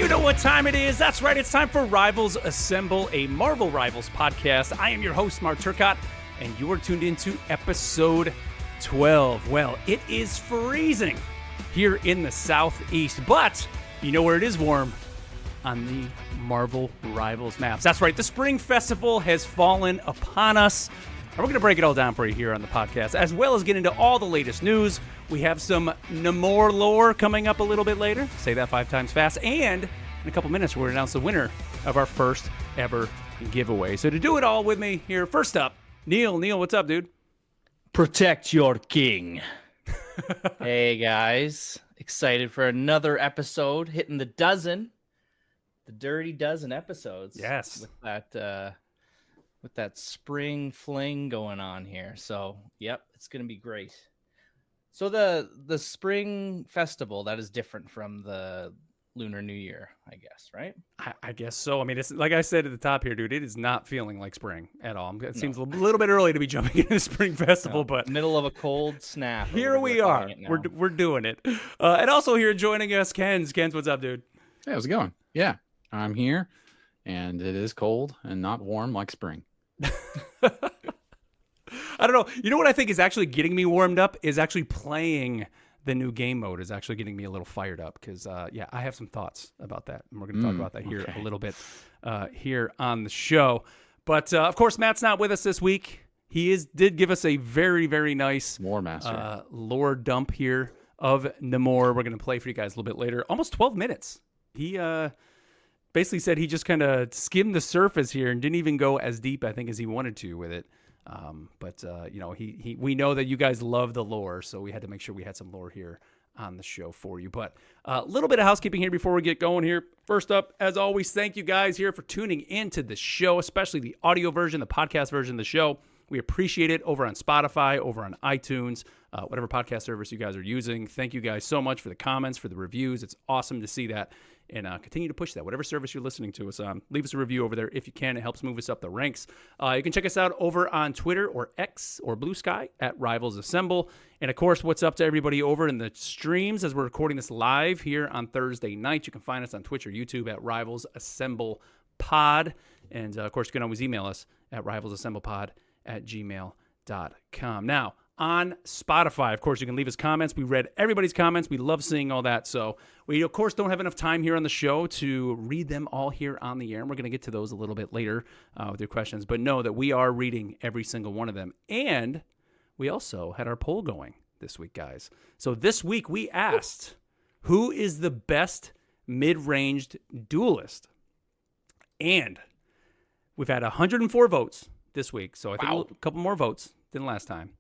You know what time it is. That's right. It's time for Rivals Assemble, a Marvel Rivals podcast. I am your host, Mark Turcott, and you are tuned into episode 12. Well, it is freezing here in the Southeast, but you know where it is warm? On the Marvel Rivals maps. That's right. The Spring Festival has fallen upon us. And we're going to break it all down for you here on the podcast, as well as get into all the latest news. We have some Namor lore coming up a little bit later. Say that 5 times fast. And in a couple minutes, we're going to announce the winner of our first ever giveaway. So to do it all with me here, first up, Neil. Neil, what's up, dude? Protect your king. Hey, guys. Excited for another episode, hitting the dirty dozen episodes. Yes. With that spring fling going on here. So, yep, it's going to be great. So the spring festival, that is different from the Lunar New Year, I guess, right? I guess so. I mean, it's like I said at the top here, dude, it is not feeling like spring at all. It seems a little bit early to be jumping into the spring festival, but middle of a cold snap. Here we are. We're doing it. And also here joining us, Ken's. Ken's, what's up, dude? Hey, how's it going? Yeah, I'm here, and it is cold and not warm like spring. I don't know. You know what I think is actually getting me warmed up is actually playing the new game mode is actually getting me a little fired up because, I have some thoughts about that. And we're going to talk about that here a little bit here on the show. But, of course, Matt's not with us this week. He did give us a very, very nice lore dump here of Namor. We're going to play for you guys a little bit later. Almost 12 minutes. He basically said he just kind of skimmed the surface here and didn't even go as deep, I think, as he wanted to with it. But we know that you guys love the lore, so we had to make sure we had some lore here on the show for you. But a little bit of housekeeping here before we get going here. First up, as always, thank you guys here for tuning into the show, especially the audio version, the podcast version of the show. We appreciate it over on Spotify, over on iTunes, whatever podcast service you guys are using. Thank you guys so much for the comments, for the reviews. It's awesome to see that. And continue to push that. Whatever service you're listening to us on, leave us a review over there if you can. It helps move us up the ranks. You can check us out over on Twitter or X or Blue Sky at Rivals Assemble. And, of course, what's up to everybody over in the streams as we're recording this live here on Thursday night. You can find us on Twitch or YouTube at Rivals Assemble Pod. And, of course, you can always email us at rivalsassemblepod@gmail.com. Now, on Spotify, of course, you can leave us comments. We read everybody's comments. We love seeing all that. So we, of course, don't have enough time here on the show to read them all here on the air. And we're going to get to those a little bit later with your questions. But know that we are reading every single one of them. And we also had our poll going this week, guys. So this week we asked, who is the best mid-ranged duelist? And we've had 104 votes this week. So I think a couple more votes than last time.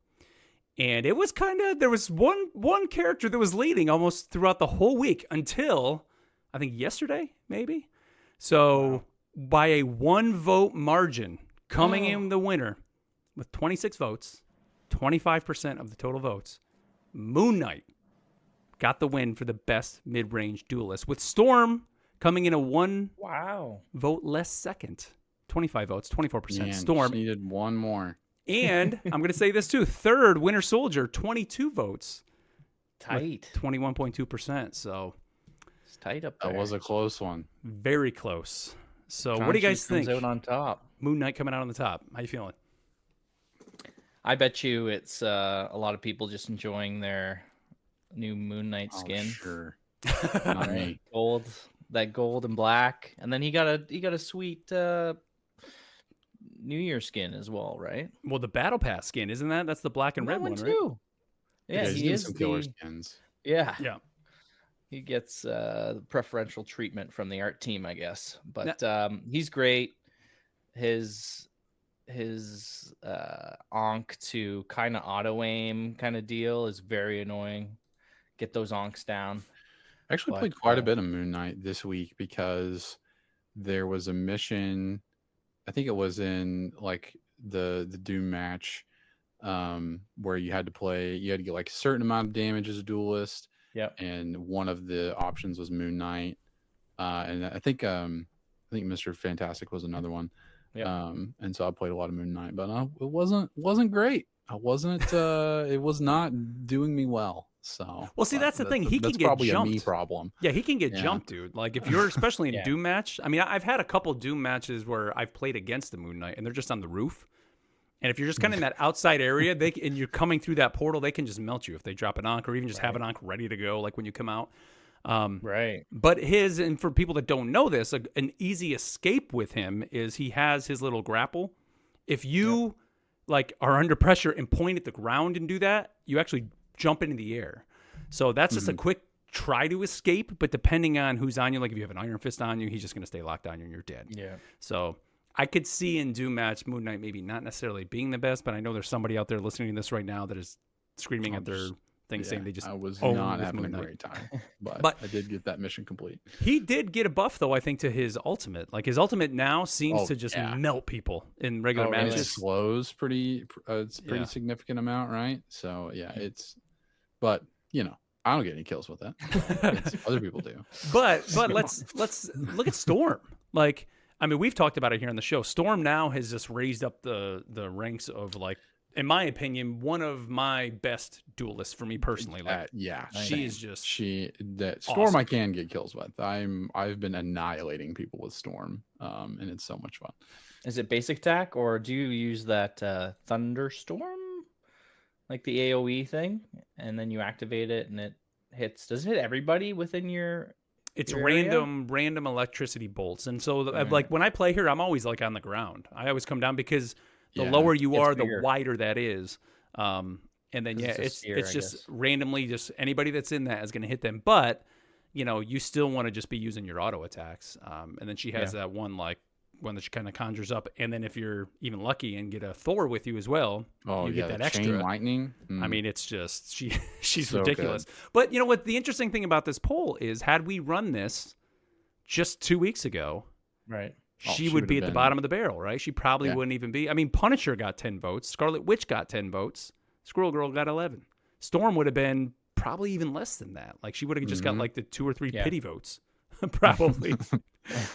And it was there was one character that was leading almost throughout the whole week until, I think, yesterday, maybe. So by a 1-vote margin, coming in the winner with 26 votes, 25% of the total votes, Moon Knight got the win for the best mid-range duelist, with Storm coming in a 1-vote less second. 25 votes, 24%. Man, Storm needed one more. And I'm going to say this too. Third, Winter Soldier, 22 votes. Tight. 21.2%. So it's tight up there. That was a close one. Very close. So what do you guys think? Comes out on top. Moon Knight coming out on the top. How you feeling? I bet you it's a lot of people just enjoying their new Moon Knight skin. Sure. Not me. Gold and black. And then he got a sweet New Year skin as well, right? Well, the Battle Pass skin, isn't that? That's the black and red one, right? Too. Yeah, he is some killer skins. Yeah. He gets preferential treatment from the art team, I guess. But he's great. His onk to kind of auto aim kind of deal is very annoying. Get those onks down. I actually played quite a bit of Moon Knight this week because there was a mission. I think it was in like the Doom match where you had to get like a certain amount of damage as a duelist. Yep. And one of the options was Moon Knight. And I think Mr. Fantastic was another one. Yeah. And so I played a lot of Moon Knight, but it wasn't great. It was not doing me well. So, Well, see, but that's the thing. He can that's get probably jumped. a me problem. Yeah, he can get Yeah. jumped, dude. Like if you're especially in Yeah. Doom match. I mean, I've had a couple Doom matches where I've played against the Moon Knight, and they're just on the roof. And if you're just kind of in that outside area, and you're coming through that portal, they can just melt you if they drop an Ankh or even just have an Ankh ready to go, like when you come out. Right. But and for people that don't know this, an easy escape with him is he has his little grapple. If you like are under pressure and point at the ground and do that, you actually jump into the air. So that's just a quick try to escape. But depending on who's on you, like if you have an Iron Fist on you, he's just going to stay locked on you and you're dead. Yeah. So I could see in Doom match Moon Knight maybe not necessarily being the best, but I know there's somebody out there listening to this right now that is screaming at their thing saying they just I was own not with having a Moon Knight. great time, but, But- I did get that mission complete. He did get a buff though, I think, to his ultimate. Like his ultimate now seems Oh, to just yeah. melt people in regular Oh, really? It matches. slows it's pretty Yeah. significant amount, right? So yeah, but I don't get any kills with that. Other people do. But let's look at Storm. Like, I mean, we've talked about it here on the show. Storm now has just raised up the ranks of, like, in my opinion, one of my best duelists for me personally. Like, Yeah, she is just Storm awesome. I can get kills with. I've been annihilating people with Storm, and it's so much fun. Is it basic attack, or do you use that thunderstorm, like the AOE thing, and then you activate it and it hits? Does it hit everybody within your? It's your area? random electricity bolts. And so, Right. like, when I play here, I'm always, like, on the ground. I always come down because the Yeah, lower you it's are, the bigger. wider that is. And then, 'Cause yeah, it's a sphere, it's I just guess. randomly just anybody that's in that is going to hit them. But, you still want to just be using your auto attacks. And then she has that one that she kind of conjures up. And then if you're even lucky and get a Thor with you as well, Oh you yeah, get that the chain extra. lightning. I mean, it's just she's So ridiculous. But you know what? The interesting thing about this poll is, had we run this just 2 weeks ago, Right. she she would would've be at the been- bottom of the barrel, right? She probably Yeah. wouldn't even be. I mean, Punisher got 10 votes. Scarlet Witch got 10 votes. Squirrel Girl got 11. Storm would have been probably even less than that. Like, she would have just got like the 2 or 3 Yeah. pity votes, probably.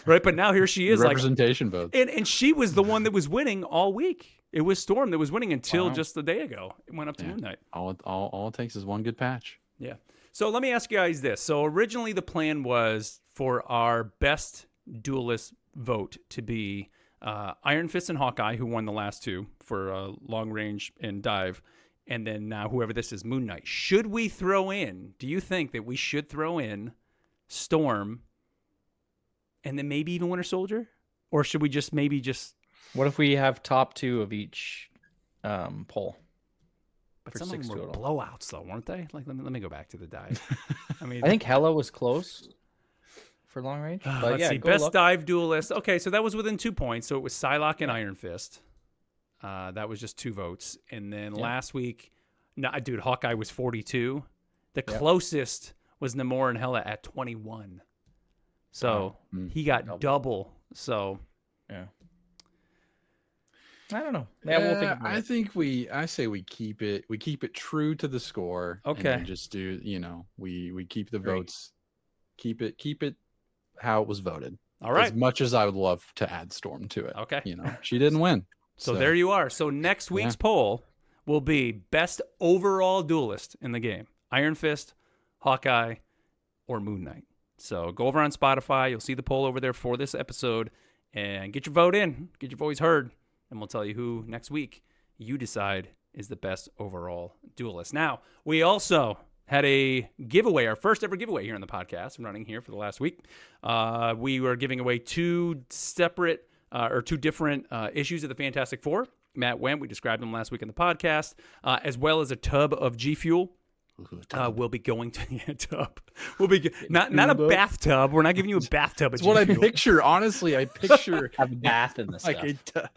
Right? But now here she is, like, representation votes. and she was the one that was winning all week. It was Storm that was winning until Wow. just a day ago. It went up to Yeah. Moon Knight. All it takes is one good patch. Yeah. So let me ask you guys this. So originally the plan was for our best duelist vote to be Iron Fist and Hawkeye, who won the last two for long range and dive, and then now whoever this is, Moon Knight. Should we throw in? Do you think that we should throw in Storm, and then maybe even Winter Soldier, or should we just maybe just? What if we have top 2 of each poll? But For some of 6 them were total. blowouts, though, weren't they? Like, let me go back to the dive. I mean, I think Hella was close for long range. But let's yeah, see. go Best look. dive duelist. Okay, so that was within 2 points. So it was Psylocke and Iron Fist. That was just 2 votes. And then last week, no, dude, Hawkeye was 42. The closest was Namor and Hela at 21. So he got double. So Yeah. I don't know. Yeah, we'll think about I it. think I say we keep it true to the score. and Okay. then just do, we keep the Agree. votes. Keep it how it was voted. all right. As much as I would love to add Storm to it. Okay. She didn't win. So there you are. So next week's poll will be best overall duelist in the game: Iron Fist, Hawkeye, or Moon Knight. So go over on Spotify. You'll see the poll over there for this episode, and get your vote in. Get your voice heard, and we'll tell you who next week you decide is the best overall duelist. Now, we also had a giveaway, our first ever giveaway here on the podcast. I'm running here for the last week. We were giving away 2 separate or 2 different issues of the Fantastic Four. Matt went. We described them last week in the podcast, as well as a tub of G Fuel. We'll be going to a tub. We'll be not a bathtub. We're not giving you a bathtub. That's what I picture. Honestly, I picture Have a bath in the stuff. like a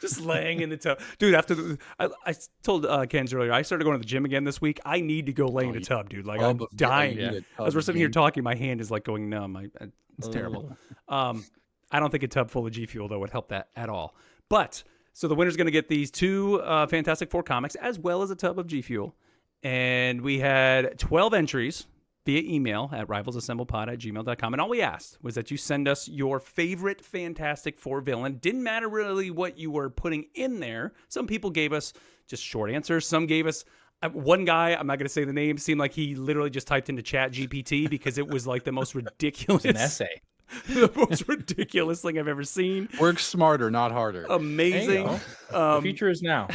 just laying in the tub, dude. After I told Ken's earlier, I started going to the gym again this week. I need to go lay in a tub, dude. Like, I'm but- dying. yeah. As we're sitting here talking, my hand is like going numb. It's terrible. I don't think a tub full of G Fuel though would help that at all. But so the winner's going to get these 2 Fantastic Four comics as well as a tub of G Fuel. And we had 12 entries via email at rivalsassemblepod@gmail.com. And all we asked was that you send us your favorite Fantastic Four villain. Didn't matter really what you were putting in there. Some people gave us just short answers. Some gave us One guy, I'm not going to say the name, seemed like he literally just typed into Chat GPT because it was like the most ridiculous, An essay. the most ridiculous thing I've ever seen. Work smarter, not harder. Amazing. There you go. The future is now.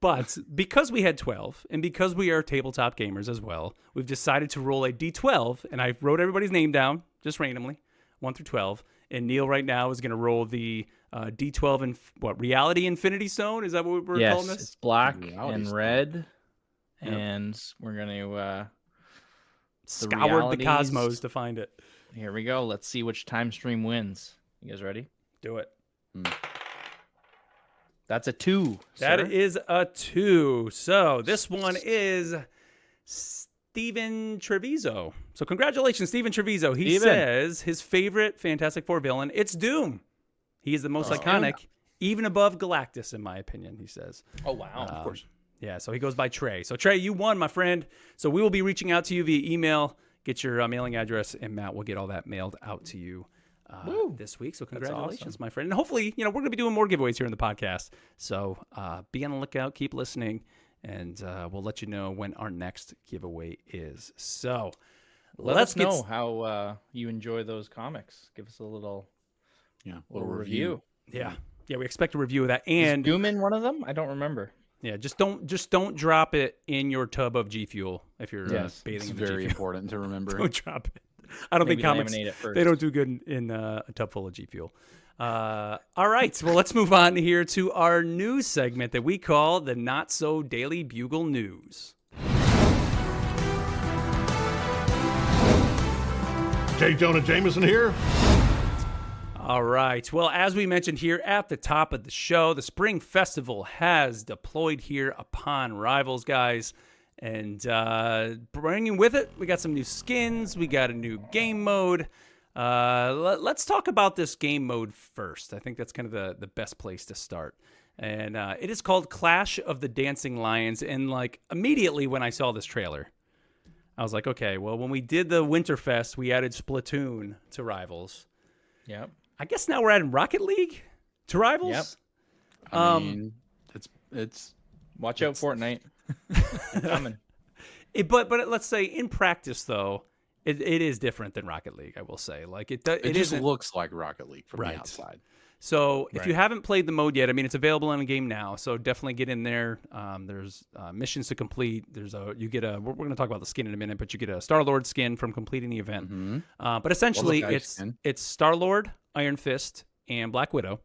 But because we had 12 and because we are tabletop gamers as well, we've decided to roll a D12. And I wrote everybody's name down just randomly, 1 through 12. And Neil right now is going to roll the D12 and Reality Infinity Stone? Is that what we're calling this? It's black Reality and Stone. red. Yep. And we're going to Scoured the cosmos to find it. Here we go. Let's see which time stream wins. You guys ready? Do it. That's a 2. That sir. is a 2. So this one is Steven Treviso. So congratulations, Steven Treviso. He says his favorite Fantastic Four villain, it's Doom. He is the most iconic, even above Galactus, in my opinion, he says. Oh, wow. Of course. Yeah, so he goes by Trey. So Trey, you won, my friend. So we will be reaching out to you via email. Get your mailing address, and Matt will get all that mailed out to you this week. So congratulations, awesome. my friend. And hopefully, we're going to be doing more giveaways here in the podcast. So be on the lookout, keep listening, and we'll let you know when our next giveaway is. So let us know how you enjoy those comics. Give us a little review. Yeah, we expect a review of that. And is Doom in one of them? I don't remember. Yeah, just don't drop it in your tub of G Fuel if you're bathing It's in the G very Fuel. important to remember. Don't drop it. I don't think comics, laminate it first. they don't do good in a tub full of G Fuel. All right, well, let's move on here to our news segment that we call the Not So Daily Bugle News. J. Jonah Jameson here. All right. Well, as we mentioned here at the top of the show, the Spring Festival has deployed here upon Rivals, guys. And bringing with it, we got some new skins. We got a new game mode. Let's talk about this game mode first. I think that's kind of the best place to start. And it is called Clash of the Dancing Lions. And like immediately when I saw this trailer, I was like, okay, well, when we did the Winterfest, we added Splatoon to Rivals. Yep. I guess now we're adding Rocket League to Rivals. Yep. I mean, it's Watch out, Fortnite. Coming. But let's say in practice though, it is different than Rocket League. I will say, like it just isn't, looks like Rocket League from Right. the outside. So if Right. you haven't played the mode yet, I mean, it's available in the game now. So definitely get in there. There's missions to complete. We're going to talk about the skin in a minute, but you get a Star-Lord skin from completing the event. Mm-hmm. But essentially, Well, nice skin. it's Star-Lord, Iron Fist, and Black Widow,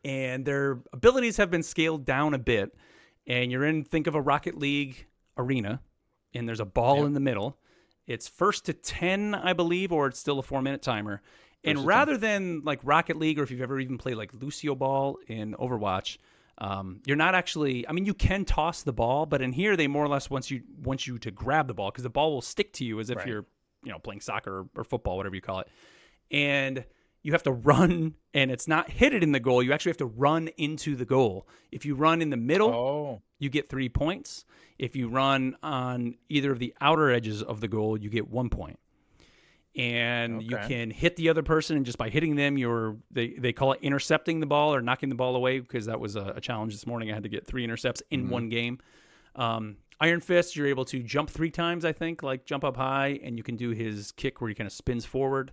and their abilities have been scaled down a bit. And think of a Rocket League arena, and there's a ball in the middle. It's first to 10, I believe, or it's still a 4-minute timer. And rather than like Rocket League, or if you've ever even played like Lucio Ball in Overwatch, you're not actually. I mean, you can toss the ball, but in here they more or less want you to grab the ball because the ball will stick to you as if you're playing soccer or football, whatever you call it. And you have to run, and it's not hit it in the goal. You actually have to run into the goal. If you run in the middle, you get 3 points. If you run on either of the outer edges of the goal, you get 1 point. And you can hit the other person, and just by hitting them, they call it intercepting the ball or knocking the ball away, because that was a challenge this morning. I had to get 3 intercepts in one game. Iron Fist, you're able to jump 3 times, I think, like jump up high, and you can do his kick where he kind of spins forward.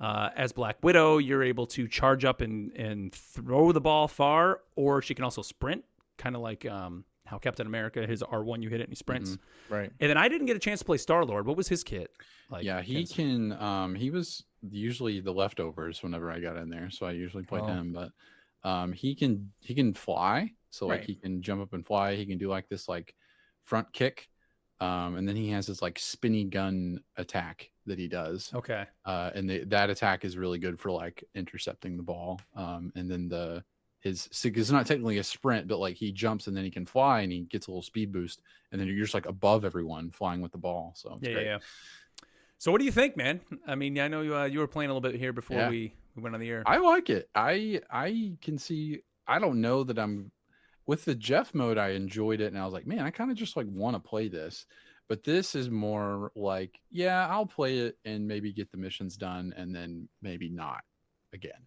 As Black Widow, you're able to charge up and throw the ball far, or she can also sprint, kind of like how Captain America, his R1, you hit it and he sprints. Right. And then I didn't get a chance to play Star-Lord. What was his kit? Like, Yeah, he can. He was usually the leftovers whenever I got in there, so I usually played him. But he can fly, so like he can jump up and fly. He can do like this like front kick, and then he has this like spinny gun attack that he does. Okay. And that attack is really good for like intercepting the ball. And then it's not technically a sprint, but like he jumps and then he can fly and he gets a little speed boost, and then you're just like above everyone flying with the ball. So it's great. Yeah. So what do you think, man? I mean, I know you were playing a little bit here before we went on the air. I like it. I can see. I don't know that I'm with the Jeff mode. I enjoyed it, and I was like, man, I kind of just like want to play this. But this is more like, yeah, I'll play it and maybe get the missions done, and then maybe not again.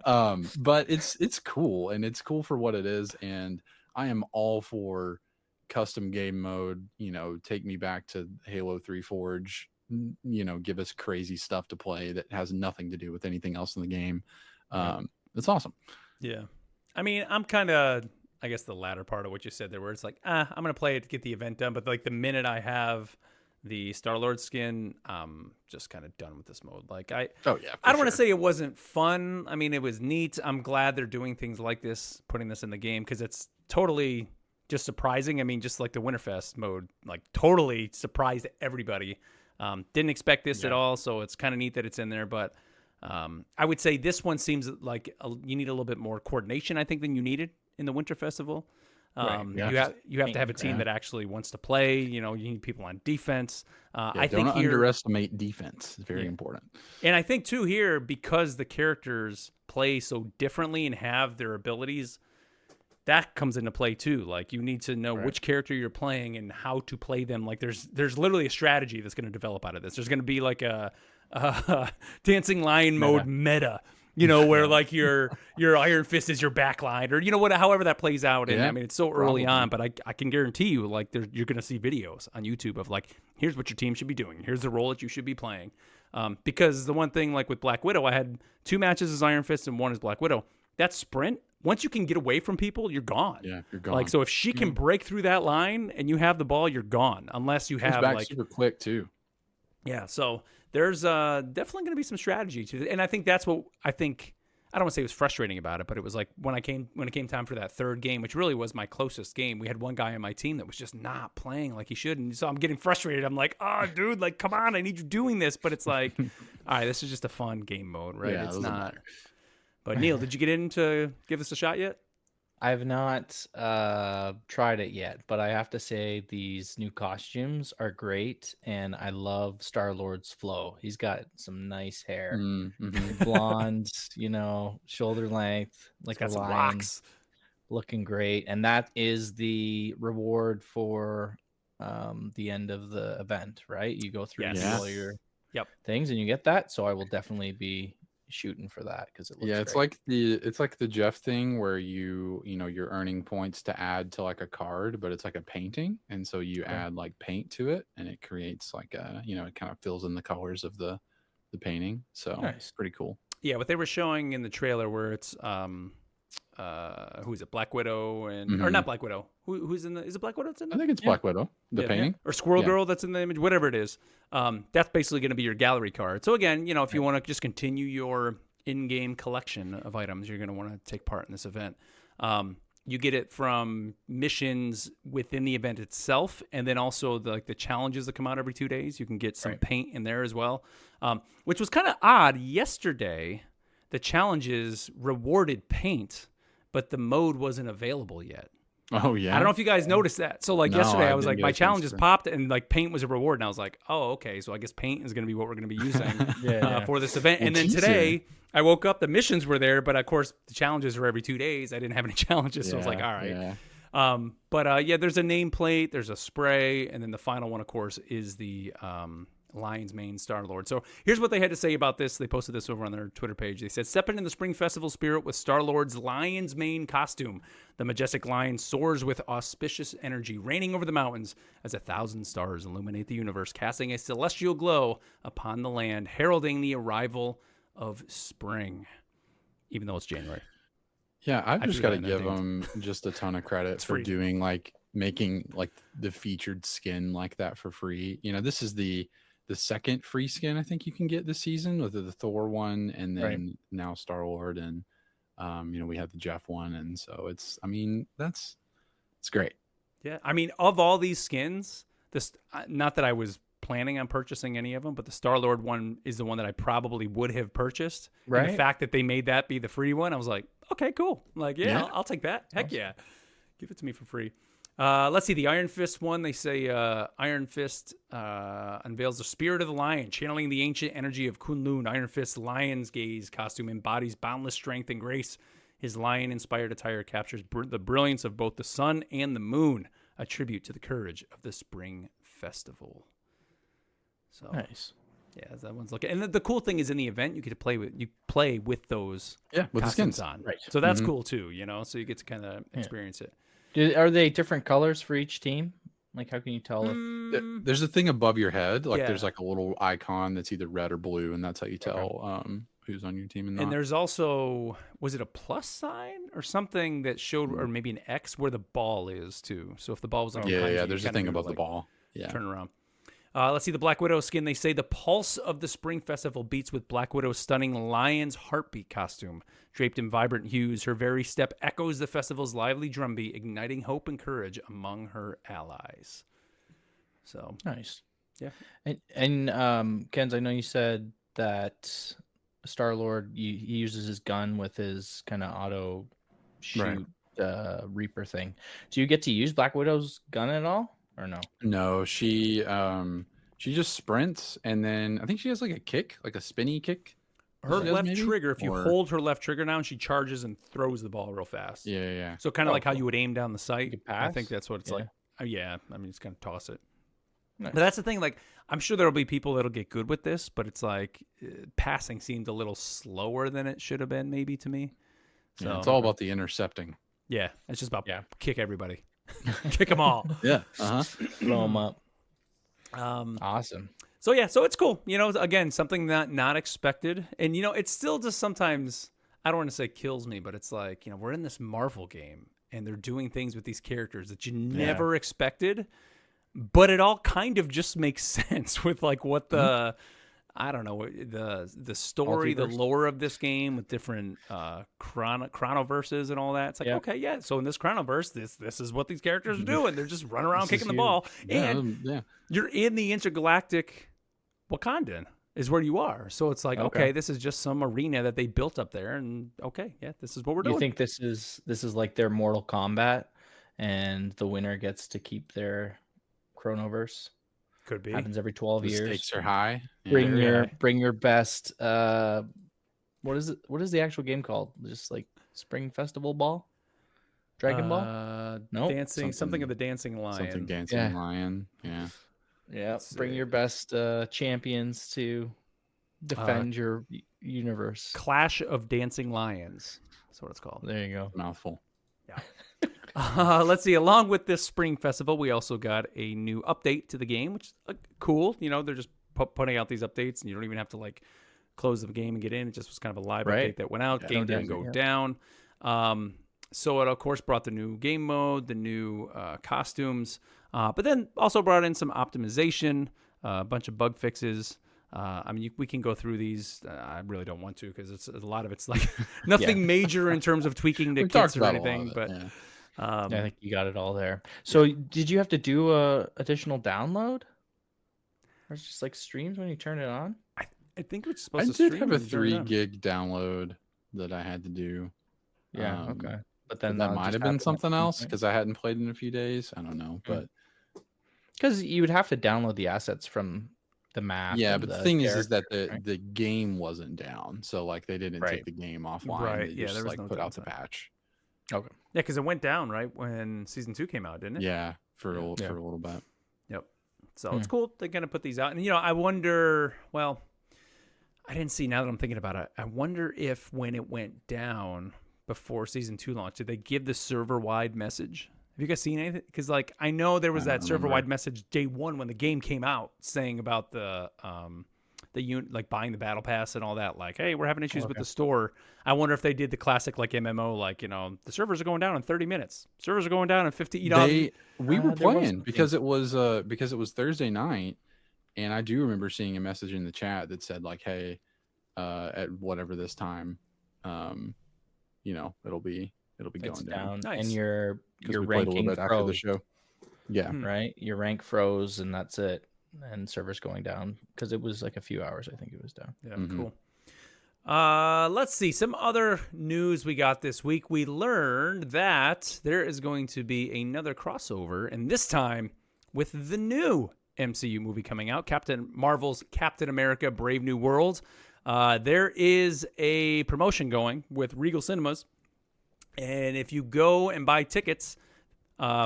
But it's cool, and it's cool for what it is, and I am all for custom game mode, take me back to Halo 3 Forge, give us crazy stuff to play that has nothing to do with anything else in the game. It's awesome. Yeah. I mean, I'm kind of, I guess the latter part of what you said there, where it's like, I'm going to play it to get the event done. But like the minute I have the Star-Lord skin, I'm just kind of done with this mode. Like I don't want to say it wasn't fun. I mean, it was neat. I'm glad they're doing things like this, putting this in the game, because it's totally just surprising. I mean, just like the Winterfest mode, like totally surprised everybody. Didn't expect this at all. So it's kind of neat that it's in there. But I would say this one seems like you need a little bit more coordination, I think, than you needed in the Winter Festival. You have to have a team that actually wants to play. You need people on defense. I think don't underestimate defense. It's very important. And I think too here, because the characters play so differently and have their abilities, that comes into play too. Like you need to know which character you're playing and how to play them. Like there's literally a strategy that's going to develop out of this. There's going to be like a Dancing Lion mode meta. Where like your Iron Fist is your backline, or however that plays out. And I mean, it's so early on, but I can guarantee you, like, you're going to see videos on YouTube of like, here's what your team should be doing. Here's the role that you should be playing. Because the one thing, like with Black Widow, I had 2 matches as Iron Fist and 1 as Black Widow. That sprint, once you can get away from people, you're gone. Yeah, you're gone. Like, so if she can break through that line and you have the ball, you're gone. Unless you have back super quick too. Yeah, so there's definitely going to be some strategy to it. And I think that's what I don't want to say it was frustrating about it, but it was like when it came time for that third game, which really was my closest game, we had one guy on my team that was just not playing like he should. And so I'm getting frustrated. I'm like, oh, dude, like, come on, I need you doing this. But it's like, all right, this is just a fun game mode, right? Yeah, it's not. But Neil, did you get in to give this a shot yet? I have not tried it yet, but I have to say these new costumes are great, and I love Star-Lord's flow. He's got some nice hair, blonde, shoulder length, like a lion, locks. Looking great. And that is the reward for the end of the event, right? You go through all your things, and you get that. So I will definitely be shooting for that because it looks it's like the Jeff thing where you're earning points to add to like a card, but it's like a painting, and so you add like paint to it, and it creates like it kind of fills in the colors of the painting. So it's pretty cool. Yeah, what they were showing in the trailer where it's who is it, Black Widow and or not Black Widow, who's in the, is it Black Widow that's in there? I think it's Black Widow, the painting, or Squirrel Girl that's in the image, whatever it is. That's basically going to be your gallery card. So again, if you want to just continue your in-game collection of items, you're going to want to take part in this event. You get it from missions within the event itself, and then also the challenges that come out every 2 days. You can get some paint in there as well, which was kind of odd. Yesterday, the challenges rewarded paint, but the mode wasn't available yet. Oh, yeah. I don't know if you guys noticed that. So yesterday I was like, my challenges popped and like paint was a reward. And I was like, oh, okay. So I guess paint is going to be what we're going to be using for this event. And then today I woke up, the missions were there, but of course the challenges are every 2 days. I didn't have any challenges. So I was like, all right. Yeah. There's a nameplate, there's a spray. And then the final one, of course, is the Lion's Mane Star-Lord. So here's what they had to say about this. They posted this over on their Twitter page. They said, stepping in the Spring Festival spirit with Star-Lord's Lion's Mane costume. The majestic lion soars with auspicious energy, reigning over the mountains as 1,000 stars illuminate the universe, casting a celestial glow upon the land, heralding the arrival of spring, even though it's January. Yeah, I've just got to give them just a ton of credit for doing making the featured skin like that for free. This is the second free skin I think you can get this season, with the Thor one, and then now Star-Lord, and we have the Jeff one, and so it's great. Yeah, I mean, of all these skins, this not that I was planning on purchasing any of them, but the Star-Lord one is the one that I probably would have purchased. Right. And the fact that they made that be the free one, I was like, okay, cool. Like, I'll take that. Heck awesome. Yeah, give it to me for free. Let's see, the Iron Fist one, they say Iron Fist unveils the spirit of the lion, channeling the ancient energy of Kunlun. Iron Fist's lion's gaze costume embodies boundless strength and grace. His lion-inspired attire captures the brilliance of both the sun and the moon, a tribute to the courage of the Spring Festival. So nice. Yeah, that one's looking. And the cool thing is, in the event, you get to play with those with the skins on. Right. So that's cool too, so you get to kind of experience it. Are they different colors for each team? Like, how can you tell if? There's a thing above your head, like there's Yeah. like a little icon that's either red or blue, and that's how you tell who's on your team and not. And there's also, was it a plus sign or something that showed, or maybe an X where the ball is too. So if the ball was like behind you, there's you a kinda thing knew to, above the like, ball. Yeah. turn around. Let's see the Black Widow skin. They say the pulse of the Spring Festival beats with Black Widow's stunning lion's heartbeat costume. Draped in vibrant hues, her very step echoes the festival's lively drumbeat, igniting hope and courage among her allies. So Nice. yeah. And Kenz, I know you said that Star-Lord, he uses his gun with his kind of auto shoot Reaper thing. Do you get to use Black Widow's gun at all, or no? No, she just sprints, and then I think she has like a kick, like a spinny kick. Her She does, left maybe? trigger, if you Or- hold her left trigger down, she charges and throws the ball real fast. Yeah. So kind of Oh, like how cool. you would aim down the sight. could I think pass? that's what it's Yeah. like. Yeah, I mean, just kind of toss it. Nice. But that's the thing. Like, I'm sure there'll be people that'll get good with this, but it's like passing seemed a little slower than it should have been, maybe to me. So It's all about the intercepting. yeah, it's just about Yeah. kick everybody, kick them all. Yeah. Blow him up. Um, Awesome. So yeah, so it's cool. You know, again, something not expected, and you know, it's still just sometimes I don't want to say kills me, but it's like, you know, we're in this Marvel game and they're doing things with these characters that you never expected, but it all kind of just makes sense with like what the I don't know, the story, the Multiverse. lore of this game with different chronoverses and all that. It's like, Yeah. okay, yeah. So in this chronoverse, this is what these characters are doing. They're just running around kicking the ball, and Yeah. you're in the intergalactic Wakandan is where you are. So it's like, okay, this is just some arena that they built up there, and okay, yeah, this is what we're Do you doing. think this is like their Mortal Kombat, and the winner gets to keep their Chronoverse? Could be. Happens every 12 The years. stakes are high. Yeah. Bring your best. What is it? What is the actual game called? Just like Spring Festival Ball, Dragon Ball. Nope. Dancing, something of the dancing lion. Something dancing Yeah. lion. Yeah. Yeah. Let's Bring see. your best champions to defend your universe. Clash of Dancing Lions. That's what it's called. There you go. Mouthful. Let's see. Along with this Spring Festival, we also got a new update to the game, which is cool. You know, they're just putting out these updates, and you don't even have to like close the game and get in. It just was kind of a live Right. update that went out. Yeah, Game no didn't doubt, go yeah. down. So it of course brought the new game mode, the new costumes, but then also brought in some optimization, a bunch of bug fixes. I mean, we can go through these. I really don't want to because it's a lot of it's like nothing major in terms of tweaking the We kits talked or about a lot anything. of it, But yeah. I think you got it all there. So did you have to do a additional download? Or it's just like streams when you turn it on? I think we're I supposed to did stream have a and turn it 3 on. gig download that I had to do. Yeah. Um, Okay. But But then that might have been something else because I hadn't played in a few days. I don't know, but because you would have to download the assets from the map. yeah. and But the thing is that characters, right? the game wasn't down, so like they didn't Right. take the game offline. Right, They yeah, just there was like no put out the downtime. patch. Okay. Yeah, because it went down right when season 2 came out, didn't it? Yeah, for a Yeah. little bit. Yep. So it's cool. They're gonna put these out, and you know, I wonder. Well, I didn't see. Now that I'm thinking about it, I wonder if when it went down before season 2 launched, did they give the server-wide message? Have you guys seen anything? Because like I know there was I that don't server-wide remember. message day one when the game came out, saying about the like buying the battle pass and all that. Like, hey, we're having issues with the store. I wonder if they did the classic like MMO, like, you know, the servers are going down in 30 minutes. Servers are going down in 50. You know, We were there was playing something. because it was Thursday night, and I do remember seeing a message in the chat that said like, "Hey, at whatever this time, you know, it'll be It's going down." Nice. and your 'Cause your we played a ranking little bit after the froze, show. Yeah, right? Your rank froze, and that's it. And servers going down because it was like a few hours. I think it was down. Yeah, Mhm. cool. Let's see some other news we got this week. We learned that there is going to be another crossover, and this time with the new MCU movie coming out, Marvel's Captain America: Brave New World. There is a promotion going with Regal Cinemas, and if you go and buy tickets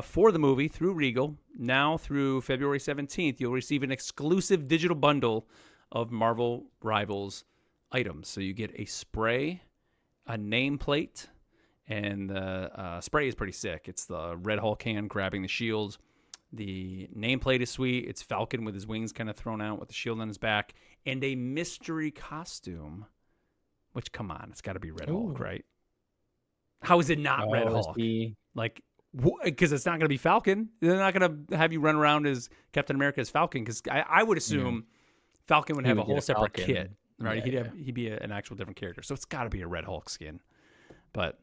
for the movie through Regal, now through February 17th, you'll receive an exclusive digital bundle of Marvel Rivals items. So you get a spray, a nameplate, and the spray is pretty sick. It's the Red Hulk hand grabbing the shield. The nameplate is sweet. It's Falcon with his wings kind of thrown out with the shield on his back, and a mystery costume. Which, come on, it's got to be Red Hulk, right? How is it not Red Hulk? Like, because it's not going to be Falcon. They're not going to have you run around as Captain America as Falcon, because I would assume Falcon would have a whole separate kit, right? He'd be an actual different character. So it's got to be a Red Hulk skin. But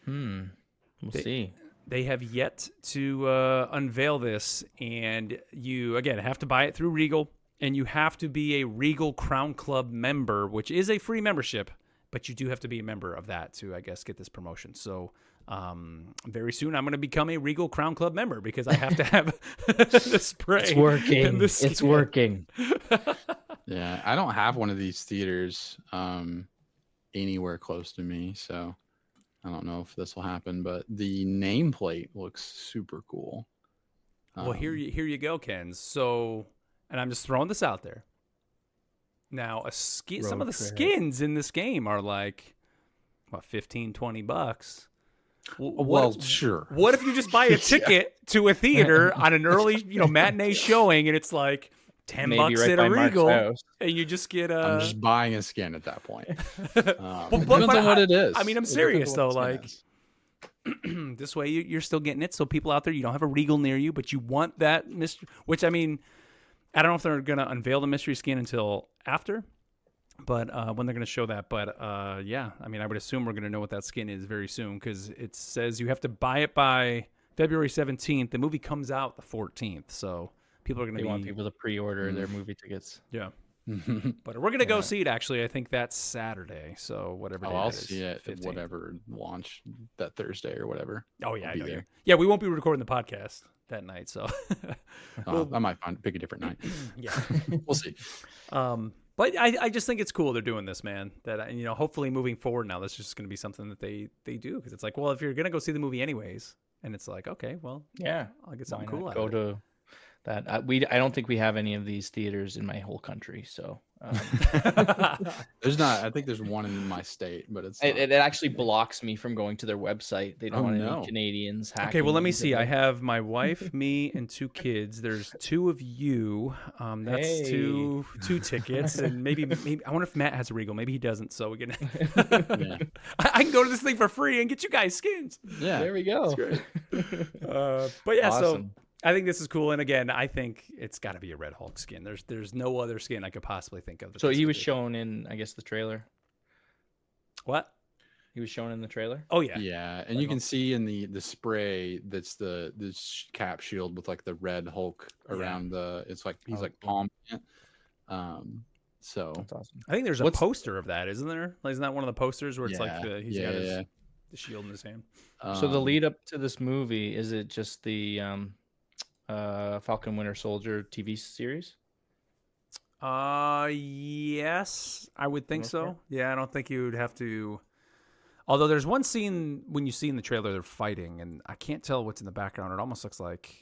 we'll see. They have yet to unveil this, and you, again, have to buy it through Regal, and you have to be a Regal Crown Club member, which is a free membership, but you do have to be a member of that to, I guess, get this promotion. So very soon I'm going to become a Regal Crown Club member because I have to have the spray. It's working. It's working. Yeah, I don't have one of these theaters anywhere close to me, so I don't know if this will happen, but the nameplate looks super cool. Well, here you go, Ken. So, and I'm just throwing this out there. Now, some of the skins in this game are like, what, $15, $20? Well, sure. What if you just buy a ticket to a theater on an early, matinee showing, and it's like $10 right at a Regal, and you just get a. I'm just buying a skin at that point. But depends on what it is. I mean, I'm serious though. Like, this way you're still getting it. So people out there, you don't have a Regal near you, but you want that mystery. Which, I mean, I don't know if they're gonna unveil the mystery skin until after, but when they're gonna show that. But yeah, I mean, I would assume we're gonna know what that skin is very soon because it says you have to buy it by February 17th. The movie comes out the 14th, so people are gonna want people to pre-order their movie tickets. Yeah. But we're gonna go see it. Actually, I think that's Saturday. So whatever. I'll see it. 15th. Whatever launch that Thursday or whatever. Oh yeah, yeah. We won't be recording the podcast that night, so I might pick a different night. Yeah, we'll see. But I just think it's cool they're doing this, man. That hopefully moving forward now, that's just gonna be something that they do because it's like, well, if you're gonna go see the movie anyways, and it's like, okay, well, yeah, I'll get something cool out of it. To that. I don't think we have any of these theaters in my whole country, so there's not. I think there's one in my state, but it actually blocks me from going to their website. They don't want any Canadians hacking. Okay, well, let me see. I have my wife, me, and 2 kids. There's 2 of you. That's two tickets, and maybe I wonder if Matt has a Regal. Maybe he doesn't. So we can. Yeah. I can go to this thing for free and get you guys skins. Yeah, there we go. That's great. But yeah, awesome. So I think this is cool, and again, I think it's got to be a Red Hulk skin. There's no other skin I could possibly think of. So he was shown in, I guess, the trailer. What? He was shown in the trailer. Oh yeah, yeah, and you can see in the spray that's the cap shield with like the Red Hulk around the. It's like he's like palming it. So that's awesome. I think there's a poster of that, isn't there? Like, isn't that one of the posters where it's like he's got the shield in his hand? So the lead up to this movie, is it just the Falcon Winter Soldier TV series? Yes, I would think so. Yeah, I don't think you would have to. Although there's one scene when you see in the trailer they're fighting, and I can't tell what's in the background. It almost looks like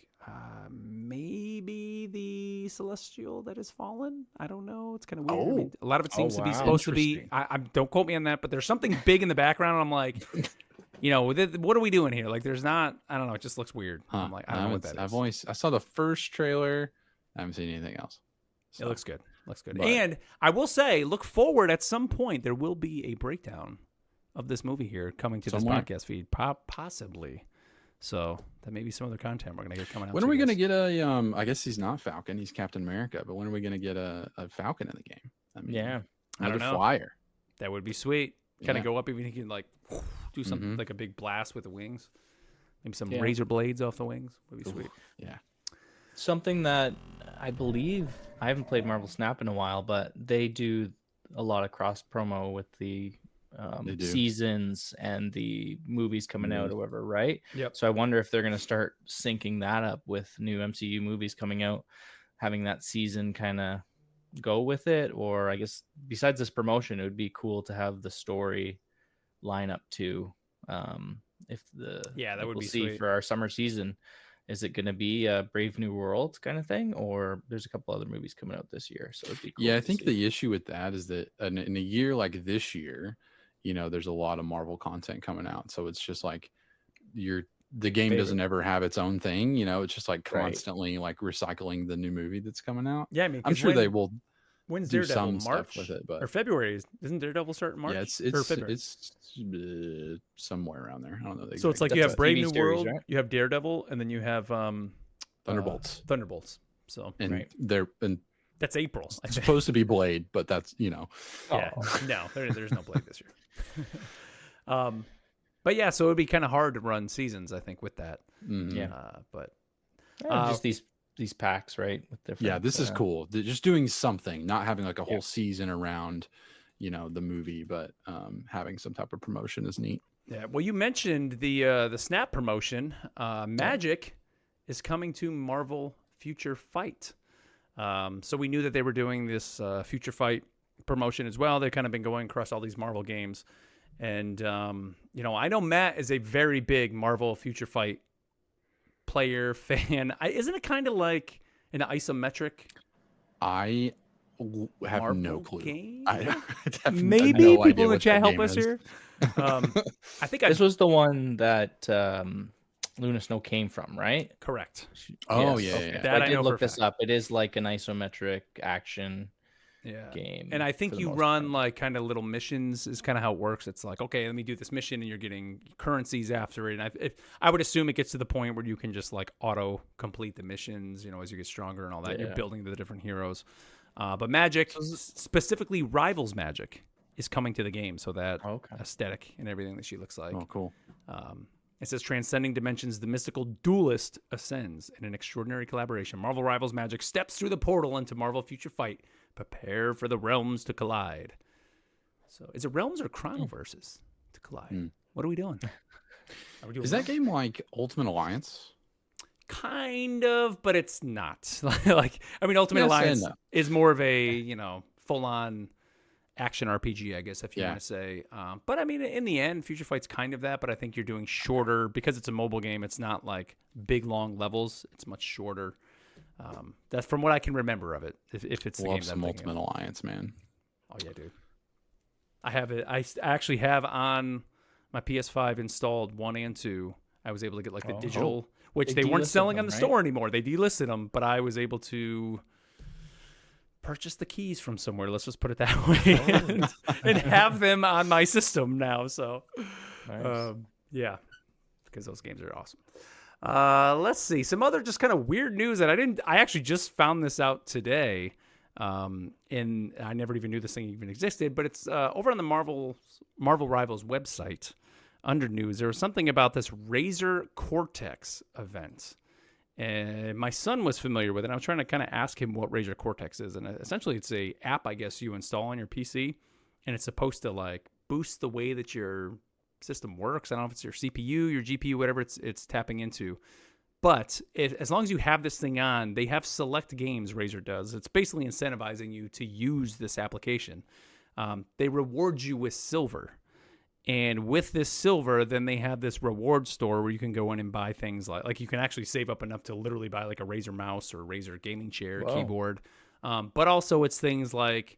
maybe the Celestial that has fallen. I don't know. It's kind of weird. I mean, a lot of it seems to be supposed to be. I don't quote me on that, but there's something big in the background. And I'm like. What are we doing here? Like, there's not. I don't know. It just looks weird. I'm like, I don't know what that is. I saw the first trailer. I haven't seen anything else. So. It looks good. And I will say, look forward. At some point, there will be a breakdown of this movie here coming to this podcast feed, possibly. So that may be some other content we're gonna get coming out. When are we gonna get a? I guess he's not Falcon. He's Captain America. But when are we gonna get a Falcon in the game? I mean, I don't know. Flyer. That would be sweet. Kind of go up even he can like. Do something like a big blast with the wings. Maybe some razor blades off the wings. Would be sweet. Yeah. Something that I believe, I haven't played Marvel Snap in a while, but they do a lot of cross promo with the seasons and the movies coming out or whatever, right? Yep. So I wonder if they're going to start syncing that up with new MCU movies coming out, having that season kind of go with it. Or I guess besides this promotion, it would be cool to have the story line up to if that would be see sweet. For our summer season. Is it going to be a Brave New World kind of thing, or there's a couple other movies coming out this year? So it'd be cool. Yeah, I think the issue with that is that in a year like this year, there's a lot of Marvel content coming out. So it's just like the game Favorite. doesn't ever have its own thing. It's just like Right. constantly like recycling the new movie that's coming out. Yeah, I mean, I'm 'cause sure they when- will When's do Daredevil? some March stuff with it, but or February? Isn't Daredevil start in March? yeah, or February? it's somewhere around there. I don't know. The So it's like exact you That's have a Brave TV New series, World, right? you have Daredevil, and then you have Thunderbolts. Thunderbolts. So and that's April. I it's think. supposed to be Blade, but that's Yeah, Oh. no, there's no Blade this year. But yeah, so it would be kind of hard to run seasons, I think, with that. mhm. Yeah. But Just these packs, right? With different. Yeah, this is cool. Just doing something, not having like a whole season around, the movie, but having some type of promotion is neat. yeah, well, you mentioned the Snap promotion. Magic is coming to Marvel Future Fight. So we knew that they were doing this Future Fight promotion as well. They've kind of been going across all these Marvel games. And, I know Matt is a very big Marvel Future Fight player, fan. Isn't it kind of like an isometric I have Marvel no clue. game? I have Maybe no people idea in the what chat that help game us is. here. I think This was the one that Luna Snow came from, right? correct. Oh, Yes, yeah, okay. yeah. That I I did know for look a this fact. up. It is like an isometric action Yeah. game. And I think for the you most run part. like kind of little missions is kind of how it works. It's like, okay, let me do this mission, and you're getting currencies after it. And I would assume it gets to the point where you can just like auto complete the missions, as you get stronger and all that. You're Yeah. building the different heroes. But Magic, specifically Rivals Magic, is coming to the game. So that Okay. aesthetic and everything that she looks like. Oh, cool. It says transcending dimensions, the mystical duelist ascends in an extraordinary collaboration. Marvel Rivals Magic steps through the portal into Marvel Future Fight. Prepare for the realms to collide. So is it realms or chronoverses to collide? What are we doing? Are we doing Is that realms? game like Ultimate Alliance? Kind of, but it's not. Ultimate Yes and Alliance no. is more of a, full-on action RPG, I guess, if you Yeah. want to say. But I mean, in the end, Future Fight's kind of that, but I think you're doing shorter because it's a mobile game. It's not like big, long levels. It's much shorter. That's from what I can remember of it. If it's the game Love that some I'm thinking Ultimate of. Alliance, man. Oh yeah, dude. I have it. I actually have on my PS5 installed 1 and 2. I was able to get like the digital, which They they weren't delisted selling them, on the right? store anymore. They delisted them, but I was able to purchase the keys from somewhere. Let's just put it that way, and have them on my system now. So, Nice. yeah, because those games are awesome. Let's see some other just kind of weird news that I actually just found this out today. And I never even knew this thing even existed, but it's over on the Marvel Rivals website under news. There was something about this Razer Cortex event. And my son was familiar with it. I was trying to kind of ask him what Razer Cortex is. And essentially it's a app, I guess, you install on your PC. And it's supposed to like boost the way that your system works. I don't know if it's your CPU, your GPU, whatever it's tapping into. But as long as you have this thing on, they have select games, Razer does. It's basically incentivizing you to use this application. They reward you with silver. And with this silver, then they have this reward store where you can go in and buy things like you can actually save up enough to literally buy like a Razer mouse or a Razer gaming chair, Whoa. keyboard. But also it's things like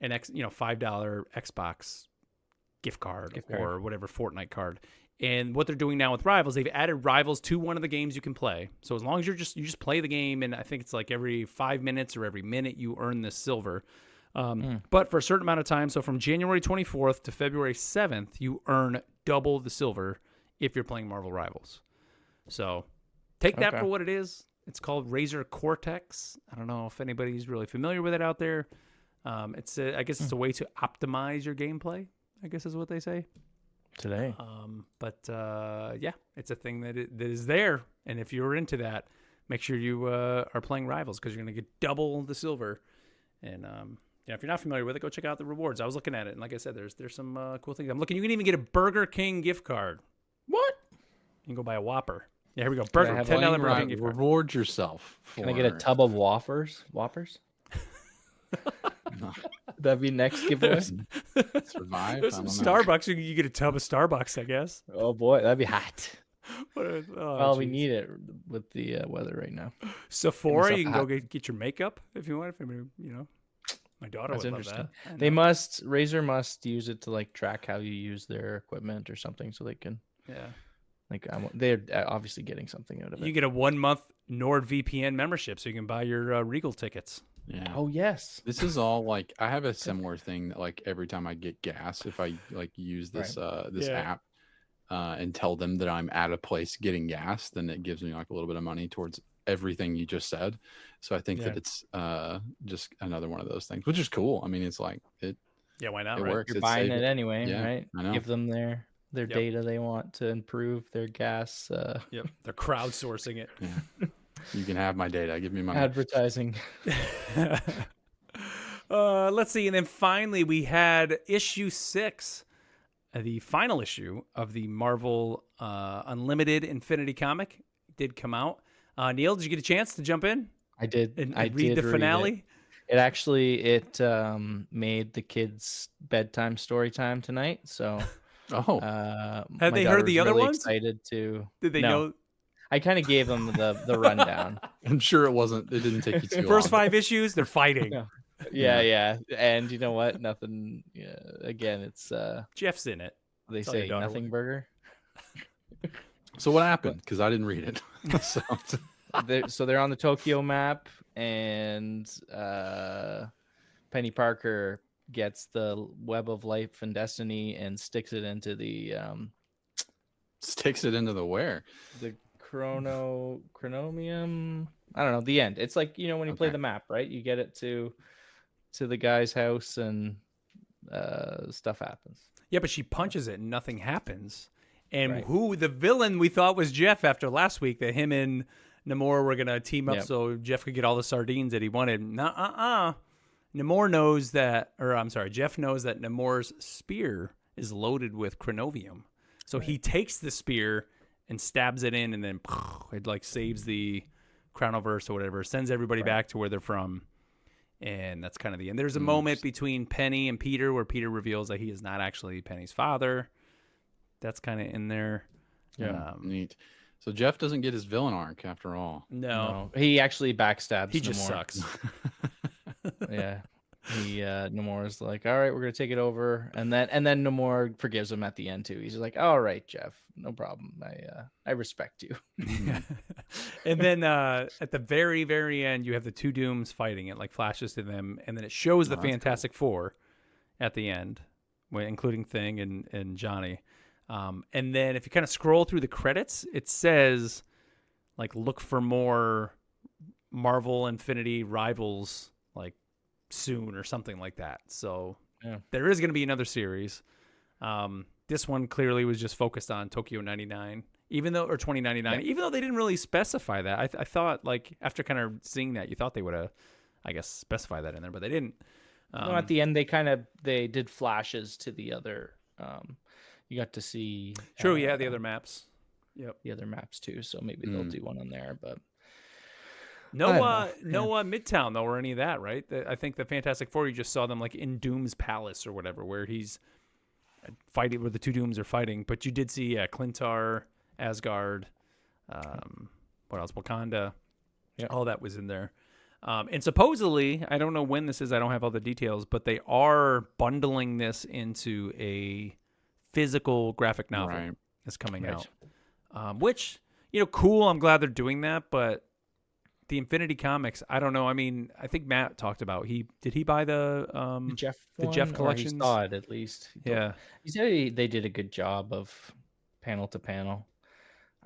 an $5 Xbox gift card or whatever Fortnite card. And what they're doing now with Rivals, they've added Rivals to one of the games you can play. So as long as you just play the game, and I think it's like every 5 minutes or every minute you earn this silver. But for a certain amount of time, so from January 24th to February 7th, you earn double the silver if you're playing Marvel Rivals. So take that for what it is. It's called Razer Cortex. I don't know if anybody's really familiar with it out there. I guess it's a way to optimize your gameplay, I guess is what they say. Today. Yeah, it's a thing that is there. And if you're into that, make sure you are playing Rivals because you're going to get double the silver. And if you're not familiar with it, go check out the rewards. I was looking at it, and like I said, there's some cool things. I'm looking. You can even get a Burger King gift card. What? You can go buy a Whopper. Yeah, here we go. Burger have $10 one Burger King gift card. Reward yourself. Can I get a tub of Whoppers? That'd be next giveaway. Survive? There's some Starbucks. You get a tub of Starbucks, I guess. Oh boy, that'd be hot. Well, we geez. need it with the weather right now. Sephora. Give me You can some go get your makeup if you want. If anybody, My daughter That's would love interesting. that. I They know. Razer must use it to like track how you use their equipment or something, so they can Yeah. like they're obviously getting something out of You it. get a 1-month NordVPN membership, so you can buy your Regal tickets. Yeah. Oh yes, This is all like I have a similar thing that like every time I get gas, if I like use this this Yeah. app and tell them that I'm at a place getting gas, then it gives me like a little bit of money towards everything you just said. So I think that it's just another one of those things, which is cool. I mean, it's like it Yeah, why not? it Right? works. you're It's buying saving. it anyway, Yeah, right? I know. Give them their Yep. data they want to improve their gas Yep. They're crowdsourcing it. Yeah. You can have my data. Give me money. advertising. Let's see. And then finally, we had issue 6, the final issue of the Marvel Unlimited Infinity comic did come out. Neil, did you get a chance to jump in I did. and I read did the finale? It actually made the kids' bedtime story time tonight. So Oh, Had my they daughter heard the was other really ones? excited to. Did they No. know? I kind of gave them the rundown. I'm sure it wasn't. It didn't take you too First long. 5 issues, they're fighting. No. Yeah. And you know what? Nothing. Yeah, again, it's Jeff's in it. they Tell your say daughter nothing what- burger. So what happened? Because I didn't read it. So They're on the Tokyo map, and Penny Parker gets the web of life and destiny and sticks it into the sticks it into the where. chronomium. I don't know, the end. It's like, when you play Okay. the map, right? You get it to the guy's house and stuff happens. Yeah, but she punches it and nothing happens. And Right. who the villain we thought was Jeff after last week, that him and Namor were gonna team up Yep. so Jeff could get all the sardines that he wanted. Namor knows that, or I'm sorry, Jeff knows that Namor's spear is loaded with chronovium. So he takes the spear and stabs it in, and then it like saves the Crowniverse or whatever, sends everybody back to where they're from. And that's kind of the end. There's a moment between Penny and Peter where Peter reveals that he is not actually Penny's father. That's kind of in there. Yeah. Neat. So Jeff doesn't get his villain arc after all. No, He actually backstabs he just Namor. sucks. Yeah. Namor's like, all right, we're gonna take it over, and then Namor forgives him at the end too. He's like, all right, Jeff, no problem. I respect you. And then at the very, very end, you have the two Dooms fighting. It like flashes to them, and then it shows the that's Fantastic Four at the end, including Thing and Johnny. And then if you kind of scroll through the credits, it says like look for more Marvel Infinity Rivals like soon or something like that. So there is going to be another series. This one clearly was just focused on Tokyo 99, or 2099, even though they didn't really specify that. I thought like after kind of seeing that, you thought they would have, I guess, specify that in there, but they didn't. No, at the end they did flashes to the other. You got to see. True, yeah, the other maps. Yep. The other maps too. So maybe they'll do one on there, but. No I don't know. Midtown though, or any of that, right? I think the Fantastic Four, you just saw them like in Doom's palace or whatever, where he's fighting, where the two Dooms are fighting. But you did see Clintar, Asgard, what else? Wakanda. Yeah. All that was in there. And supposedly, I don't know when this is. I don't have all the details, but they are bundling this into a physical graphic novel Right. that's coming Right. out. Which, cool. I'm glad they're doing that, but the Infinity Comics, I don't know. I mean, I think Matt talked about did he buy the Jeff the one, Jeff or he collections? saw it at least. Yeah. He said they did a good job of panel to panel.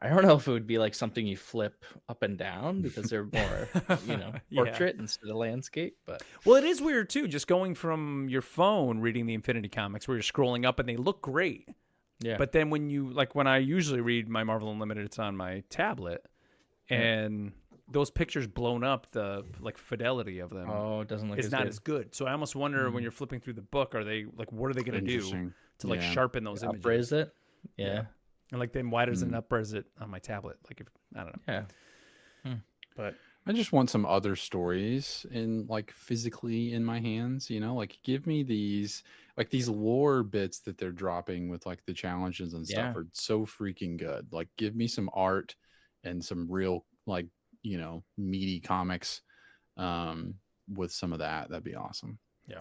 I don't know if it would be like something you flip up and down because they're more, Yeah. portrait instead of landscape. But Well, it is weird too, just going from your phone reading the Infinity Comics where you're scrolling up and they look great. yeah, But then when I usually read my Marvel Unlimited, it's on my tablet, and those pictures blown up, the like fidelity of them it doesn't look is as not good. as good. So I almost wonder when you're flipping through the book, are they like, what are they going to do Interesting. to like Yeah. sharpen those images? Upres it. Yeah. And like, then why doesn't it upres it on my tablet? Like, I don't know. Yeah. But I just want some other stories like physically in my hands, like give me these lore bits that they're dropping with like the challenges and stuff Yeah. are so freaking good. Like give me some art and some real like, meaty comics with some of that. That'd be awesome.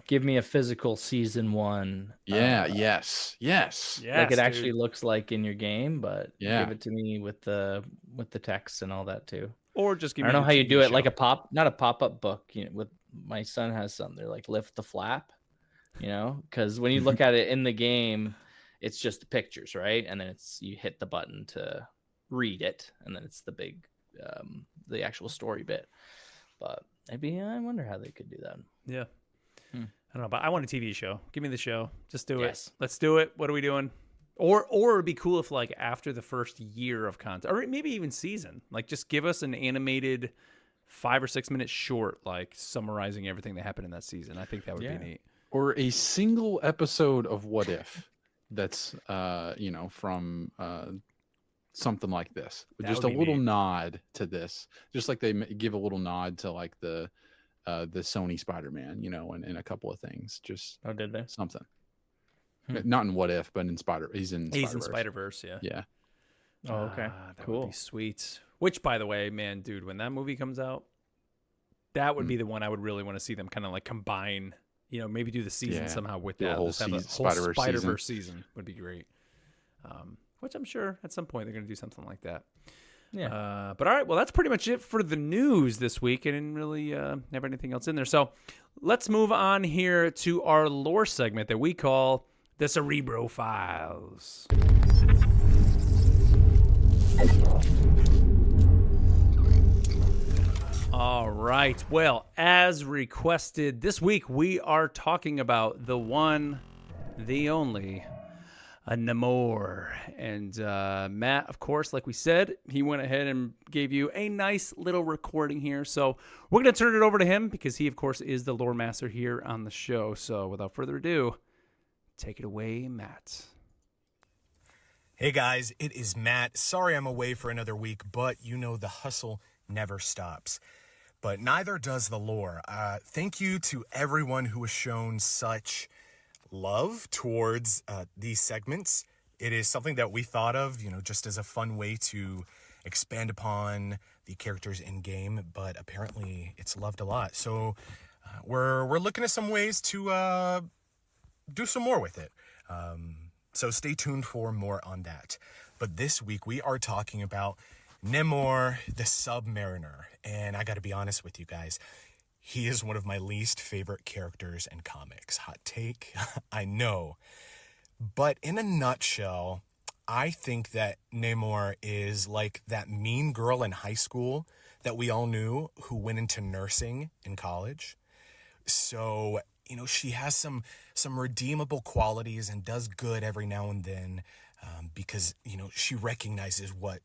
Give me a physical season 1. Yes. Like it actually looks like in your game, but Yeah. give it to me with the text and all that too. Or just give I me don't know the how you TV do it, show. like not a pop-up book. With my son has some. They're like lift the flap, because when you look at it in the game, it's just the pictures, right? And then you hit the button to read it, and then it's the big, the actual story bit. But maybe I wonder how they could do that. Yeah. I don't know, but I want a TV show. Give me the show. Just do Yes. it. Let's do it. What are we doing? Or it'd be cool if like after the first year of content, or maybe even season, like just give us an animated 5 or 6 minute short, like summarizing everything that happened in that season. I think that would be neat. Or a single episode of What If that's from something like this. That Just would a be little neat. nod to this. Just like they give a little nod to like the Sony Spider-Man, and a couple of things. Just did they? something. Not in What If, but in he's in Spider-Verse, yeah. Yeah. Oh, okay. That Cool. would be sweet. Which, by the way, man, dude, when that movie comes out, that would be the one I would really want to see them kind of like combine. Maybe do the season somehow with Do a that. whole Just have a Spider-Verse Spider-Verse season would be great. Which I'm sure at some point they're going to do something like that. Yeah. But all right, well, that's pretty much it for the news this week. I didn't really have anything else in there. So let's move on here to our lore segment that we call the Cerebro Files. All right. Well, as requested, this week we are talking about the one, the only, Namor. And Matt, of course, like we said, he went ahead and gave you a nice little recording here. So we're going to turn it over to him because he, of course, is the lore master here on the show. So without further ado, take it away, Matt. Hey guys, it is Matt. Sorry I'm away for another week, but the hustle never stops. But neither does the lore. Thank you to everyone who has shown such love towards these segments. It is something that we thought of, just as a fun way to expand upon the characters in game, but apparently it's loved a lot. So we're looking at some ways to do some more with it. So stay tuned for more on that. But this week we are talking about Namor the Submariner. And I got to be honest with you guys, he is one of my least favorite characters in comics. Hot take, I know. But in a nutshell, I think that Namor is like that mean girl in high school that we all knew who went into nursing in college. So, she has some redeemable qualities and does good every now and then because, she recognizes what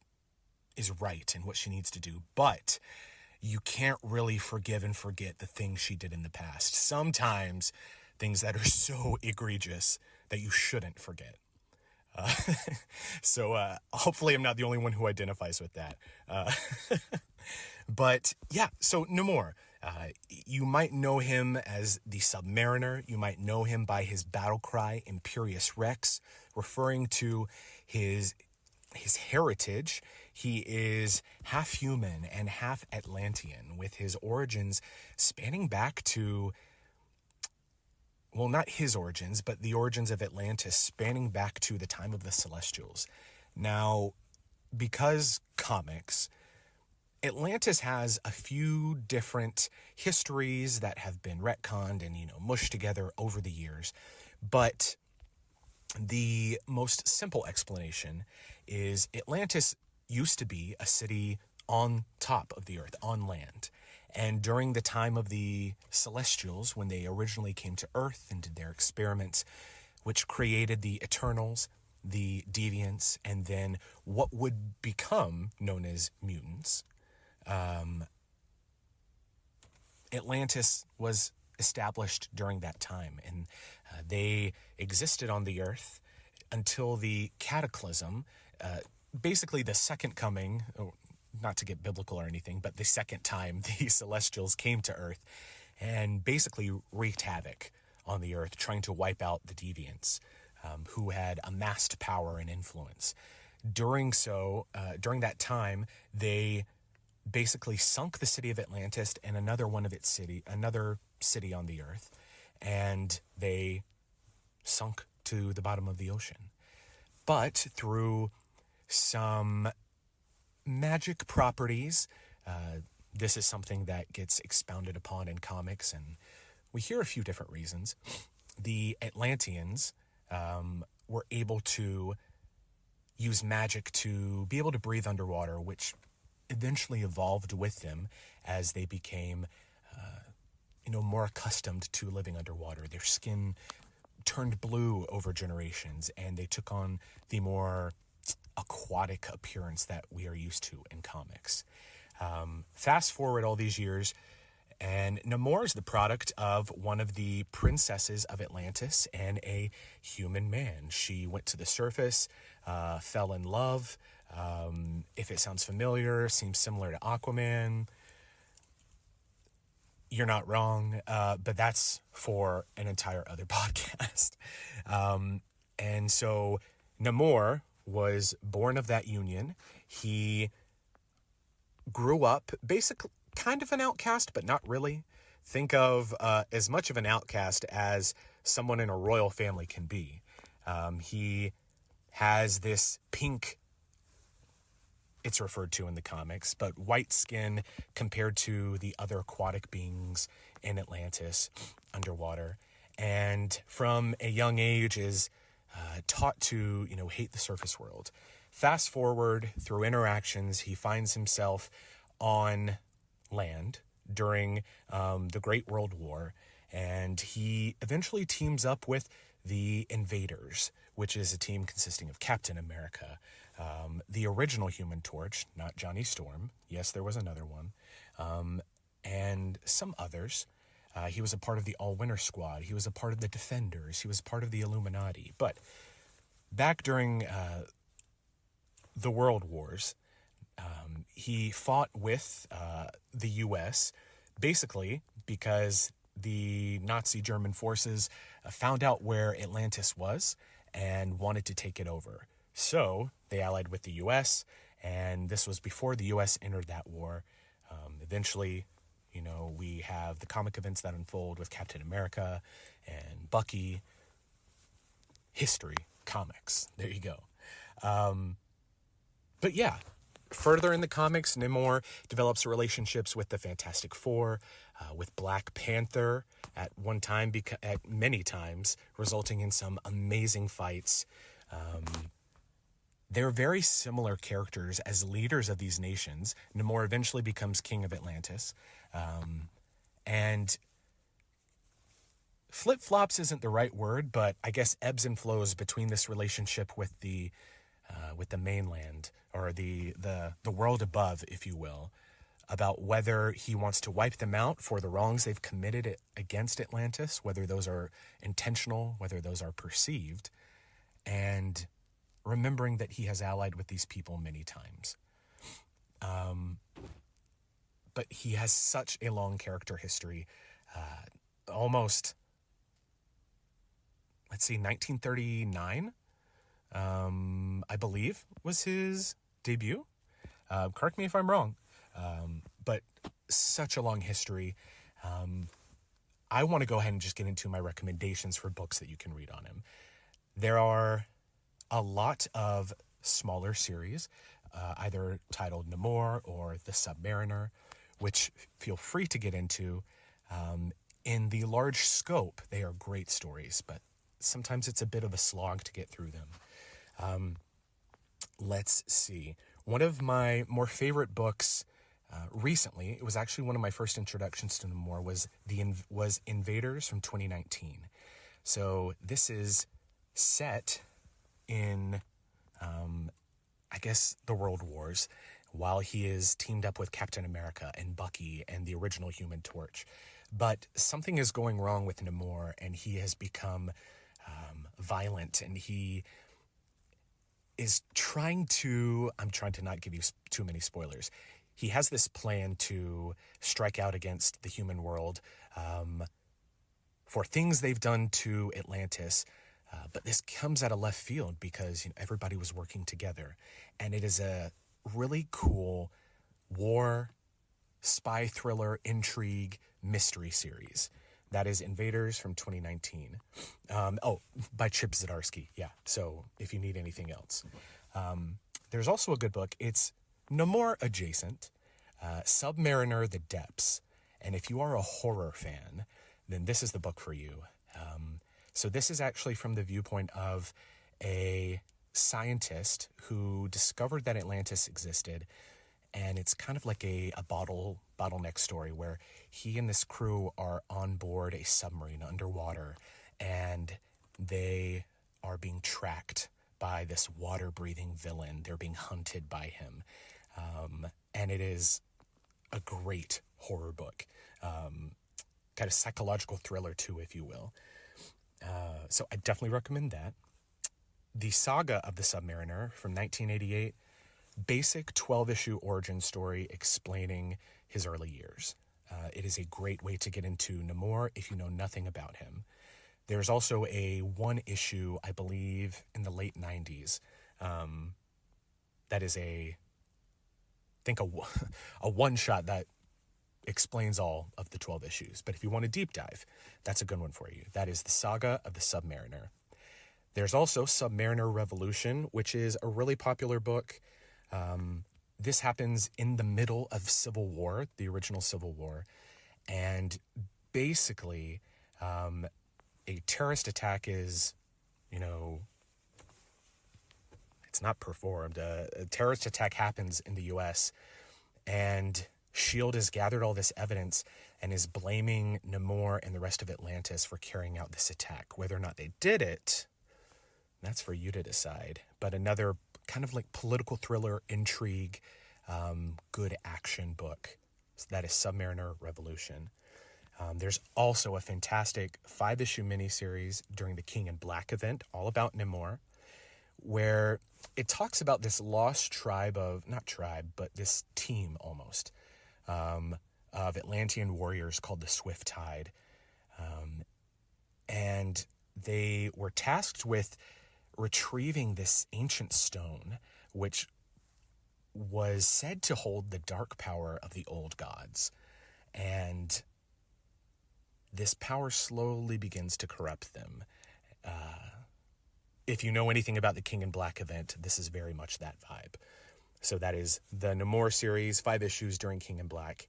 is right and what she needs to do. But you can't really forgive and forget the things she did in the past. Sometimes things that are so egregious that you shouldn't forget. So hopefully I'm not the only one who identifies with that. But yeah, so Namor, you might know him as the Submariner. You might know him by his battle cry, Imperious Rex, referring to his heritage. He is half human and half Atlantean, with his origins spanning back to, well, not his origins, but the origins of Atlantis spanning back to the time of the Celestials. Now, because comics, Atlantis has a few different histories that have been retconned and, mushed together over the years, but the most simple explanation is Atlantis used to be a city on top of the earth, on land. And during the time of the Celestials, when they originally came to Earth and did their experiments, which created the Eternals, the Deviants, and then what would become known as mutants, Atlantis was established during that time. And they existed on the Earth until the cataclysm, basically the second coming, not to get biblical or anything, but the second time the Celestials came to Earth and basically wreaked havoc on the Earth, trying to wipe out the Deviants, who had amassed power and influence. During that time, they basically sunk the city of Atlantis and another city on the Earth, and they sunk to the bottom of the ocean. But through some magic properties, this is something that gets expounded upon in comics, and we hear a few different reasons. The Atlanteans were able to use magic to be able to breathe underwater, which eventually evolved with them as they became, more accustomed to living underwater. Their skin turned blue over generations, and they took on the more aquatic appearance that we are used to in comics. Fast forward all these years, and Namor is the product of one of the princesses of Atlantis and a human man. She went to the surface, fell in love. If it sounds familiar, seems similar to Aquaman, you're not wrong, but that's for an entire other podcast. And so Namor was born of that union. He grew up basically kind of an outcast, but not really. Think of as much of an outcast as someone in a royal family can be. He has this pink, it's referred to in the comics, but white skin compared to the other aquatic beings in Atlantis underwater. And from a young age is taught to, hate the surface world. Fast forward through interactions, he finds himself on land during the Great World War, and he eventually teams up with the Invaders, which is a team consisting of Captain America, the original Human Torch, not Johnny Storm. Yes, there was another one, and some others. He was a part of the All-Winter Squad. He was a part of the Defenders. He was part of the Illuminati. But back during the World Wars, he fought with the U.S. basically because the Nazi German forces found out where Atlantis was and wanted to take it over. So they allied with the U.S., and this was before the U.S. entered that war. Eventually, we have the comic events that unfold with Captain America and Bucky. History, comics, there you go. But yeah, further in the comics, Namor develops relationships with the Fantastic Four, with Black Panther at one time, at many times, resulting in some amazing fights. They're very similar characters as leaders of these nations. Namor eventually becomes king of Atlantis. And flip-flops isn't the right word, but I guess ebbs and flows between this relationship with the mainland, or the world above, if you will, about whether he wants to wipe them out for the wrongs they've committed against Atlantis, whether those are intentional, whether those are perceived, and remembering that he has allied with these people many times. But he has such a long character history, almost, 1939, I believe, was his debut. Correct me if I'm wrong, but such a long history. I want to go ahead and just get into my recommendations for books that you can read on him. There are a lot of smaller series, either titled Namor or The Submariner, which feel free to get into. In the large scope, they are great stories, but sometimes it's a bit of a slog to get through them. Let's see. One of my more favorite books recently, it was actually one of my first introductions to Namor, was Invaders from 2019. So this is set in, the World Wars, while he is teamed up with Captain America and Bucky and the original Human Torch. But something is going wrong with Namor, and he has become violent, and he is trying to, I'm trying to not give you too many spoilers. He has this plan to strike out against the human world for things they've done to Atlantis. But this comes out of left field because everybody was working together. And it is a really cool war, spy thriller, intrigue, mystery series. That is Invaders from 2019. By Chip Zdarsky. Yeah. So if you need anything else, there's also a good book. It's Namor adjacent, Submariner: The Depths. And if you are a horror fan, then this is the book for you. So this is actually from the viewpoint of a scientist who discovered that Atlantis existed. And it's kind of like a bottleneck story where he and this crew are on board a submarine underwater, and they are being tracked by this water-breathing villain. They're being hunted by him. And it is a great horror book. Kind of psychological thriller too, if you will. So I definitely recommend that. The Saga of the Submariner from 1988. Basic 12-issue origin story explaining his early years. It is a great way to get into Namor if you know nothing about him. There's also a one-issue, I believe, in the late 90s. That is a one-shot that explains all of the 12 issues. But if you want a deep dive, that's a good one for you. That is the Saga of the Submariner. There's also Submariner Revolution, which is a really popular book. This happens in the middle of Civil War, the original Civil War. And basically, a terrorist attack is, it's not performed. A terrorist attack happens in the U.S., and S.H.I.E.L.D. has gathered all this evidence and is blaming Namor and the rest of Atlantis for carrying out this attack. Whether or not they did it, that's for you to decide. But another kind of like political thriller, intrigue, good action book. So that is Submariner Revolution. There's also a fantastic 5-issue miniseries during the King in Black event, all about Namor, where it talks about this lost tribe but this team almost of Atlantean warriors called the Swift Tide. And they were tasked with retrieving this ancient stone, which was said to hold the dark power of the old gods. And this power slowly begins to corrupt them. If you know anything about the King in Black event, this is very much that vibe. So that is the Namor series, 5 issues during King in Black.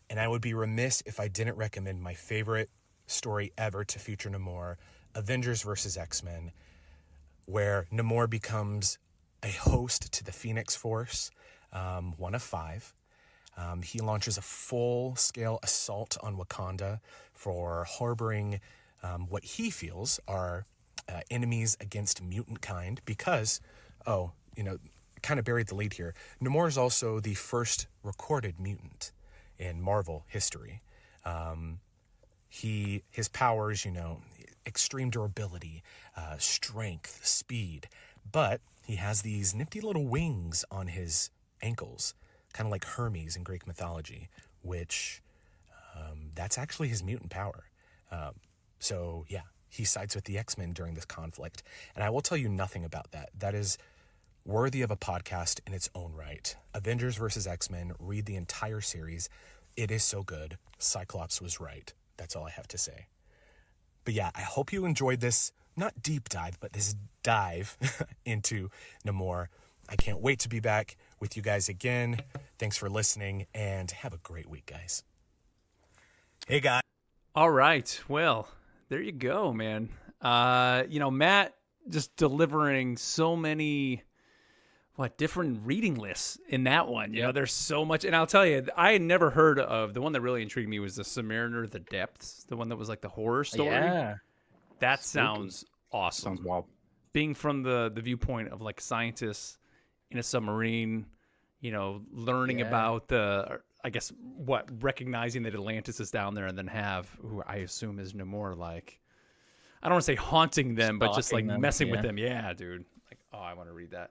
And I would be remiss if I didn't recommend my favorite story ever to feature Namor, Avengers vs. X-Men, where Namor becomes a host to the Phoenix Force, one of 5. He launches a full-scale assault on Wakanda for harboring what he feels are enemies against mutant kind because, kind of buried the lead here, Namor is also the first recorded mutant in Marvel history. His powers, extreme durability, strength, speed, but he has these nifty little wings on his ankles, kind of like Hermes in Greek mythology, which that's actually his mutant power. So yeah, he sides with the X-Men during this conflict. And I will tell you nothing about that. That is worthy of a podcast in its own right. Avengers vs. X-Men, read the entire series. It is so good. Cyclops was right. That's all I have to say. But yeah, I hope you enjoyed this, not deep dive, but this dive into Namor. I can't wait to be back with you guys again. Thanks for listening, and have a great week, guys. Hey, guys. All right. Well, there you go, man. Matt just delivering so many different reading lists in that one. You know, there's so much. And I'll tell you, I had never heard of the one that really intrigued me was the Submariner: The Depths, the one that was like the horror story. Yeah. That sounds awesome. Sounds wild. Being from the viewpoint of like scientists in a submarine, learning about recognizing that Atlantis is down there, and then have who I assume is Namor, like, I don't want to say haunting them, but just like messing with them. Yeah, dude. Like, I want to read that.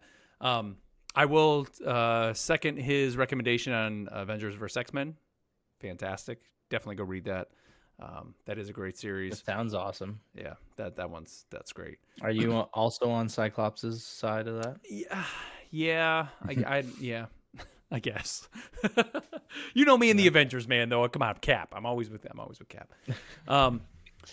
I will second his recommendation on Avengers vs. X-Men. Fantastic. Definitely go read that. That is a great series. It sounds awesome. Yeah, that's great. Are you also on Cyclops' side of that? Yeah. Yeah. I guess. You know me and the Avengers, man. Though, come on, Cap. I'm always with Cap.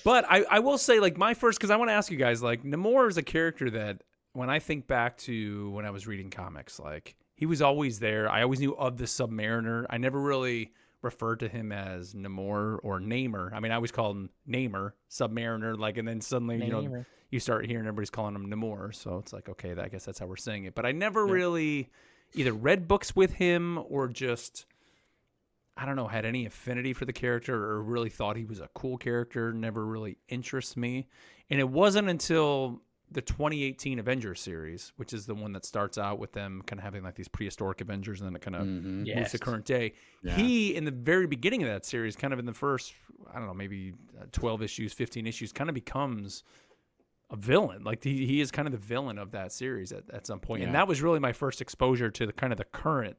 But I will say, like, my first, because I want to ask you guys, like, Namor is a character that when I think back to when I was reading comics, like, he was always there. I always knew of the Submariner. I never really referred to him as Namor or Namor. I mean, I always called him Namor, Submariner, like, and then suddenly, Namor. you start hearing everybody's calling him Namor. So it's like, okay, I guess that's how we're saying it. But I never really either read books with him or just, I don't know, had any affinity for the character or really thought he was a cool character. Never really interests me. And it wasn't until the 2018 Avengers series, which is the one that starts out with them kind of having like these prehistoric Avengers and then it kind of moves to current day. Yeah. He, in the very beginning of that series, kind of in the first, I don't know, maybe 12 issues, 15 issues, kind of becomes a villain. Like he is kind of the villain of that series at some point. And that was really my first exposure to the kind of the current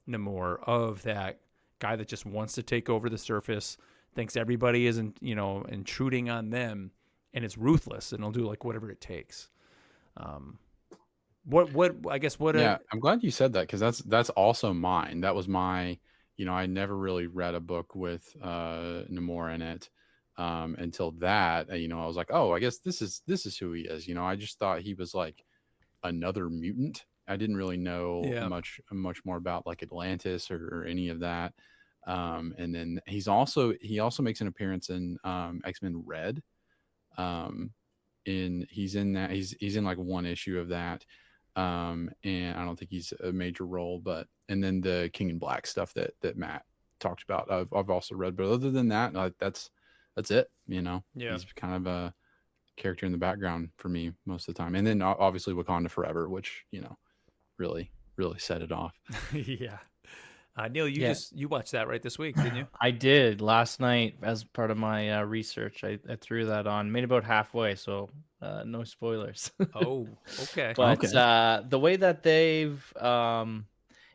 Namor, of that guy that just wants to take over the surface, thinks everybody isn't, intruding on them, and it's ruthless and he'll do like whatever it takes. I'm glad you said that, because that's also mine. That was my, I never really read a book with Namor in it until that. I was like, oh, I guess this is who he is. I just thought he was like another mutant. I didn't really know much more about like Atlantis or any of that. And then he also makes an appearance in X-Men Red. He's in like one issue of that. And I don't think he's a major role, and then the King in Black stuff that Matt talked about, I've also read, but other than that, like that's it. He's kind of a character in the background for me most of the time. And then obviously Wakanda Forever, which, really, really set it off. Yeah. Neil, you watched that right this week, didn't you? I did last night as part of my research. I threw that on, made about halfway, so no spoilers. Oh, okay. But the way that they've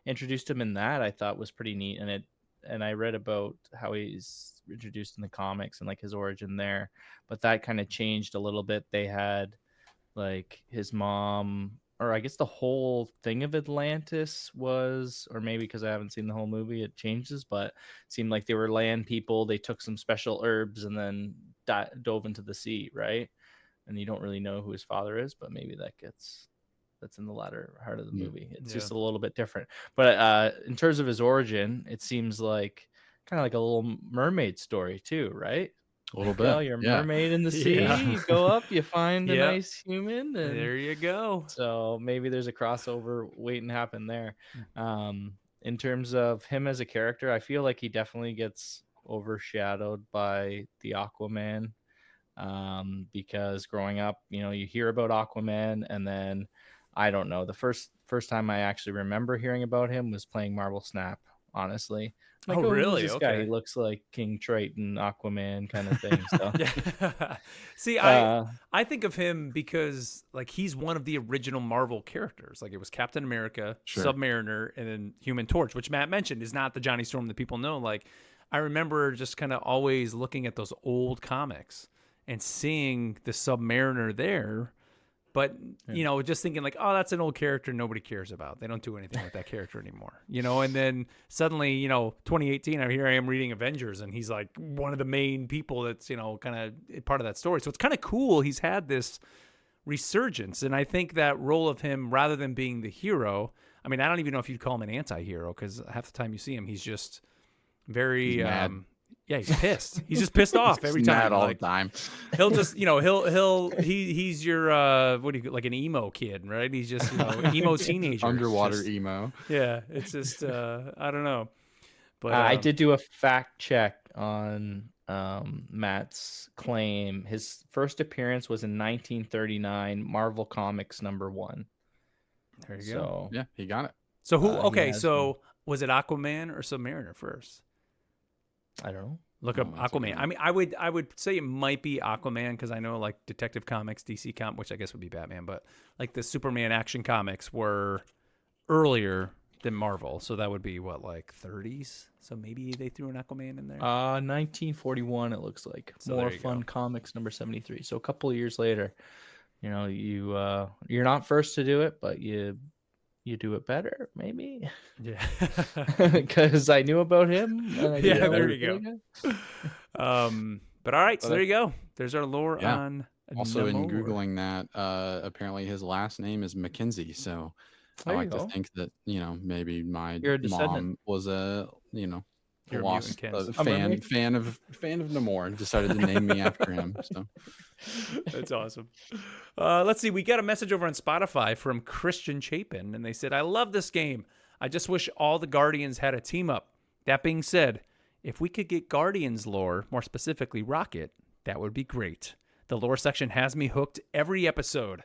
introduced him in that, I thought was pretty neat, and I read about how he's introduced in the comics and like his origin there. But that kind of changed a little bit. They had like his mom, or I guess the whole thing of Atlantis was, or maybe because I haven't seen the whole movie, it changes, but it seemed like they were land people. They took some special herbs and then dove into the sea, right? And you don't really know who his father is, but maybe that's in the latter part of the movie. It's just a little bit different. But in terms of his origin, it seems like kind of like a little mermaid story too, right? A little bit. Well, you're a mermaid in the sea. You go up, you find a nice human, and there you go. So maybe there's a crossover waiting to happen there. In terms of him as a character, I feel like he definitely gets overshadowed by the Aquaman, because growing up, you hear about Aquaman, and then I don't know. The first time I actually remember hearing about him was playing Marvel Snap. Honestly, like, really? This guy, he looks like King Triton, Aquaman kind of thing. So. Yeah. See, I think of him because like he's one of the original Marvel characters. Like it was Captain America, Submariner, and then Human Torch, which Matt mentioned is not the Johnny Storm that people know. Like I remember just kind of always looking at those old comics and seeing the Submariner there. But, just thinking like, oh, that's an old character nobody cares about. They don't do anything with that character anymore, and then suddenly, 2018, here I am reading Avengers, and he's like one of the main people that's, kind of part of that story. So it's kind of cool. He's had this resurgence. And I think that role of him, rather than being the hero, I mean, I don't even know if you'd call him an anti-hero, because half the time you see him, he's just very... Yeah, he's pissed. He's just pissed off every time. Mad all the time. He'll just, he's your like an emo kid, right? He's just, emo teenager. Underwater emo. Yeah, it's just I don't know. But I did do a fact check on Matt's claim. His first appearance was in 1939, Marvel Comics #1. There you go. Yeah, he got it. So who? Okay, so was it Aquaman or Submariner first? I don't know. Look up Aquaman. I mean, I would say it might be Aquaman, because I know like Detective Comics, DC Comics, which I guess would be Batman, but like the Superman Action Comics were earlier than Marvel, so that would be what, like 30s? So maybe they threw an Aquaman in there. 1941 it looks like. So More Fun Comics #73. So a couple of years later, you're not first to do it, but you you do it better, maybe. Yeah. Because I knew about him. And I didn't Yeah, know there he you was go. good. But all right, so But there you go. There's our lore Yeah. on Also, in Namor. Googling that, apparently his last name is Mackenzie. So I There you like to go. think that, maybe my You're a descendant. mom was a You're a lost mutant, Ken. A mermaid? fan of Namor and decided to name me after him. So That's awesome. Let's see. We got a message over on Spotify from Christian Chapin, and they said, I love this game. I just wish all the Guardians had a team up. That being said, if we could get Guardians lore, more specifically Rocket, that would be great. The lore section has me hooked every episode.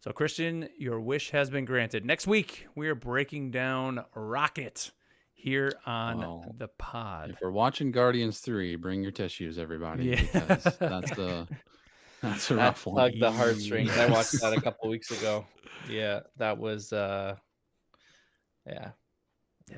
So, Christian, your wish has been granted. Next week, we are breaking down Rocket here on the pod. if we're watching Guardians 3, bring your tissues, everybody, Yeah. because that's a That rough one. tugged the heartstrings. I watched that a couple weeks ago. Yeah, that was yeah. Yeah,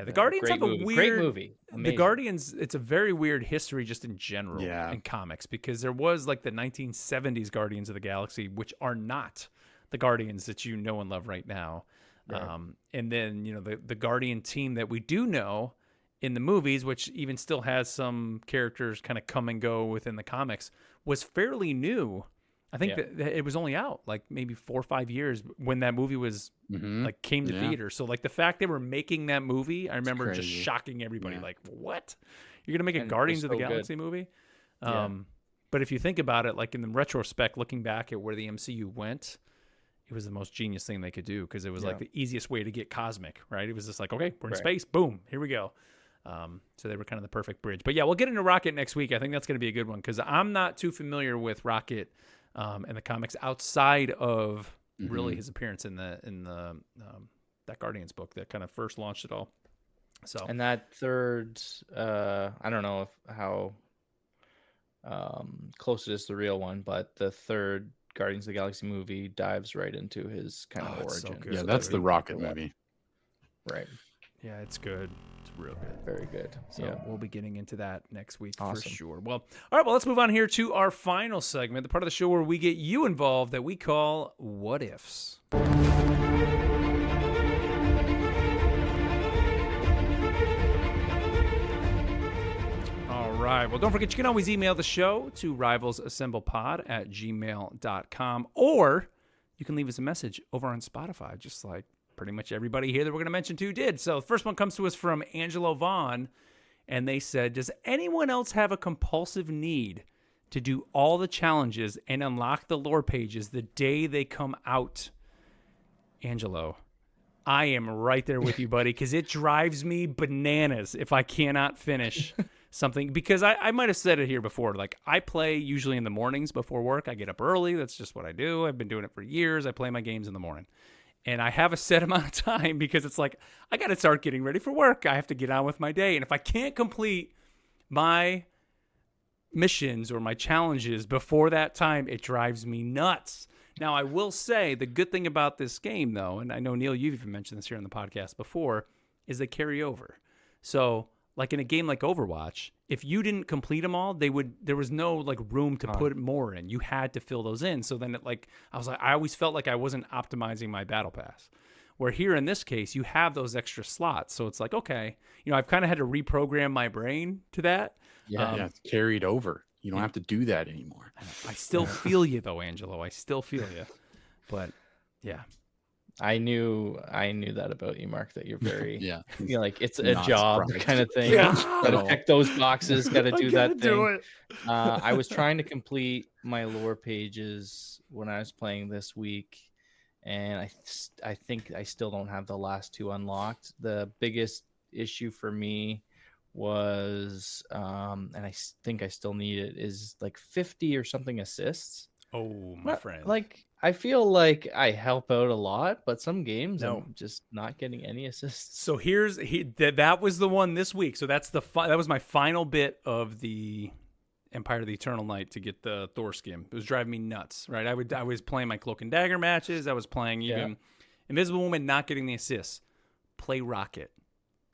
the Guardians Great have a movie. weird. Great movie. The Amazing. Guardians, it's a very weird history just in general Yeah. in comics, because there was like the 1970s Guardians of the Galaxy, which are not the Guardians that you know and love right now. Right. And then, the Guardian team that we do know in the movies, which even still has some characters kind of come and go within the comics, was fairly new. I think that it was only out like maybe 4 or 5 years when that movie was like came to theater. So like the fact they were making that movie, I remember just crazy. shocking everybody. Yeah. Like, what? You're gonna make a And it Guardians was of the so good. Galaxy movie? Yeah. But if you think about it, like in the retrospect, looking back at where the MCU went, it was the most genius thing they could do, because it was like the easiest way to get cosmic, right? It was just like, okay, we're in Right. space, boom, here we go. So they were kind of the perfect bridge. But yeah, we'll get into Rocket next week. I think that's going to be a good one, because I'm not too familiar with Rocket and the comics outside of really his appearance in the that Guardians book that kind of first launched it all. So And that third, I don't know how close it is to the real one, but the third Guardians of the Galaxy movie dives right into his kind of it's so origin. good. Yeah, So that's the good. Rocket movie. Right. yeah, it's good. It's real good. Very good. So we'll be getting into that next week for Awesome. sure. Well, all right, well, let's move on here to our final segment, the part of the show where we get you involved that we call What Ifs. All right. Well, don't forget, you can always email the show to rivalsassemblepod@gmail.com, or you can leave us a message over on Spotify, just like pretty much everybody here that we're going to mention too did. So the first one comes to us from Angelo Vaughn, and they said, does anyone else have a compulsive need to do all the challenges and unlock the lore pages the day they come out? Angelo, I am right there with you, buddy, because it drives me bananas if I cannot finish something. Because I might have said it here before. Like, I play usually in the mornings before work. I get up early. That's just what I do. I've been doing it for years. I play my games in the morning. And I have a set amount of time, because it's like, I got to start getting ready for work. I have to get on with my day. And if I can't complete my missions or my challenges before that time, it drives me nuts. Now, I will say the good thing about this game, though, and I know, Neil, you've even mentioned this here on the podcast before, is they carry over. So, like in a game like Overwatch, if you didn't complete them all, there was no like room to put more in. You had to fill those in. So then I always felt like I wasn't optimizing my battle pass. Where here in this case, you have those extra slots. So it's like, okay, I've kind of had to reprogram my brain to that. Yeah, it's carried over. You don't have to do that anymore. I still feel you though, Angelo. I still feel you. But yeah. I knew that about you, Mark, that you're very like it's a Not job surprised. kind of thing. Yeah. Gotta check those boxes, gotta do that thing. Do it. I was trying to complete my lore pages when I was playing this week, and I think I still don't have the last two unlocked. The biggest issue for me was and I think I still need it, is like 50 or something assists. Oh, my friend. Like, I feel like I help out a lot, but some games No. I'm just not getting any assists. So that was the one this week. So that's that was my final bit of the Empire of the Eternal Night to get the Thor skin. It was driving me nuts, right? I was playing my Cloak and Dagger matches. I was playing even Invisible Woman, not getting the assists. Play Rocket.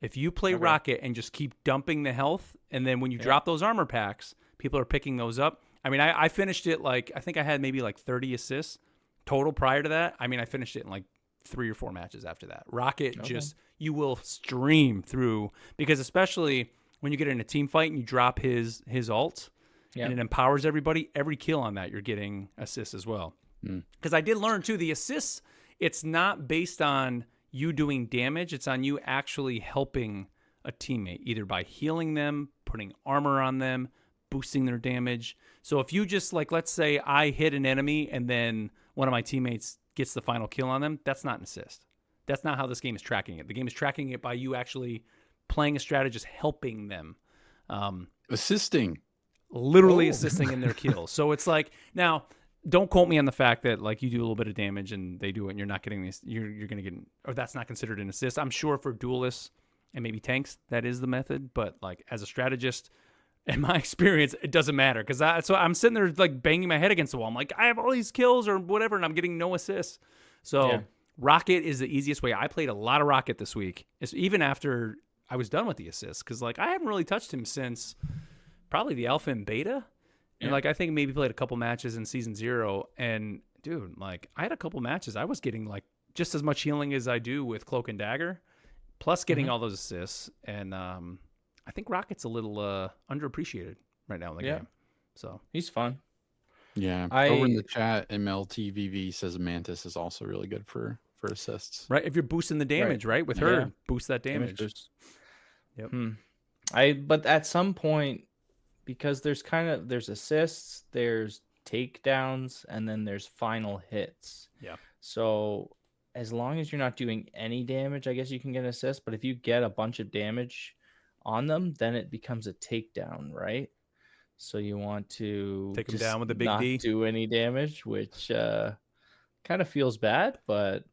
If you play Rocket and just keep dumping the health, and then when you drop those armor packs, people are picking those up. I mean, I finished it like, I think I had maybe like 30 assists total prior to that. I mean, I finished it in like 3 or 4 matches after that. Rocket just, you will stream through, because especially when you get in a team fight and you drop his ult and it empowers everybody, every kill on that, you're getting assists as well. Because I did learn too, the assists, it's not based on you doing damage. It's on you actually helping a teammate, either by healing them, putting armor on them, boosting their damage. So if you just, like, let's say I hit an enemy and then one of my teammates gets the final kill on them, that's not an assist. That's not how this game is tracking it. The game is tracking it by you actually playing a strategist, helping them. Assisting. Literally assisting in their kills. So it's like, now, don't quote me on the fact that, like, you do a little bit of damage and they do it and you're not getting this, you're going to get, or that's not considered an assist. I'm sure for duelists and maybe tanks, that is the method. But, like, as a strategist, in my experience, it doesn't matter. So I'm sitting there, like, banging my head against the wall. I'm like, I have all these kills or whatever, and I'm getting no assists. So Rocket is the easiest way. I played a lot of Rocket this week, even after I was done with the assists, because, like, I haven't really touched him since probably the alpha and beta. And, like, I think maybe played a couple matches in Season 0. And, dude, like, I had a couple matches. I was getting, like, just as much healing as I do with Cloak and Dagger, plus getting all those assists. And I think Rocket's a little underappreciated right now in the game. So he's fun. Yeah. Over in the chat, MLTVV says Mantis is also really good for assists. Right. If you're boosting the damage, right? With her, boost that damage. Yep. But at some point, because there's assists, there's takedowns, and then there's final hits. Yeah. So as long as you're not doing any damage, I guess you can get an assist. But if you get a bunch of damage on them, then it becomes a takedown, right? So you want to take them down with the big not D. Do any damage, which kind of feels bad, but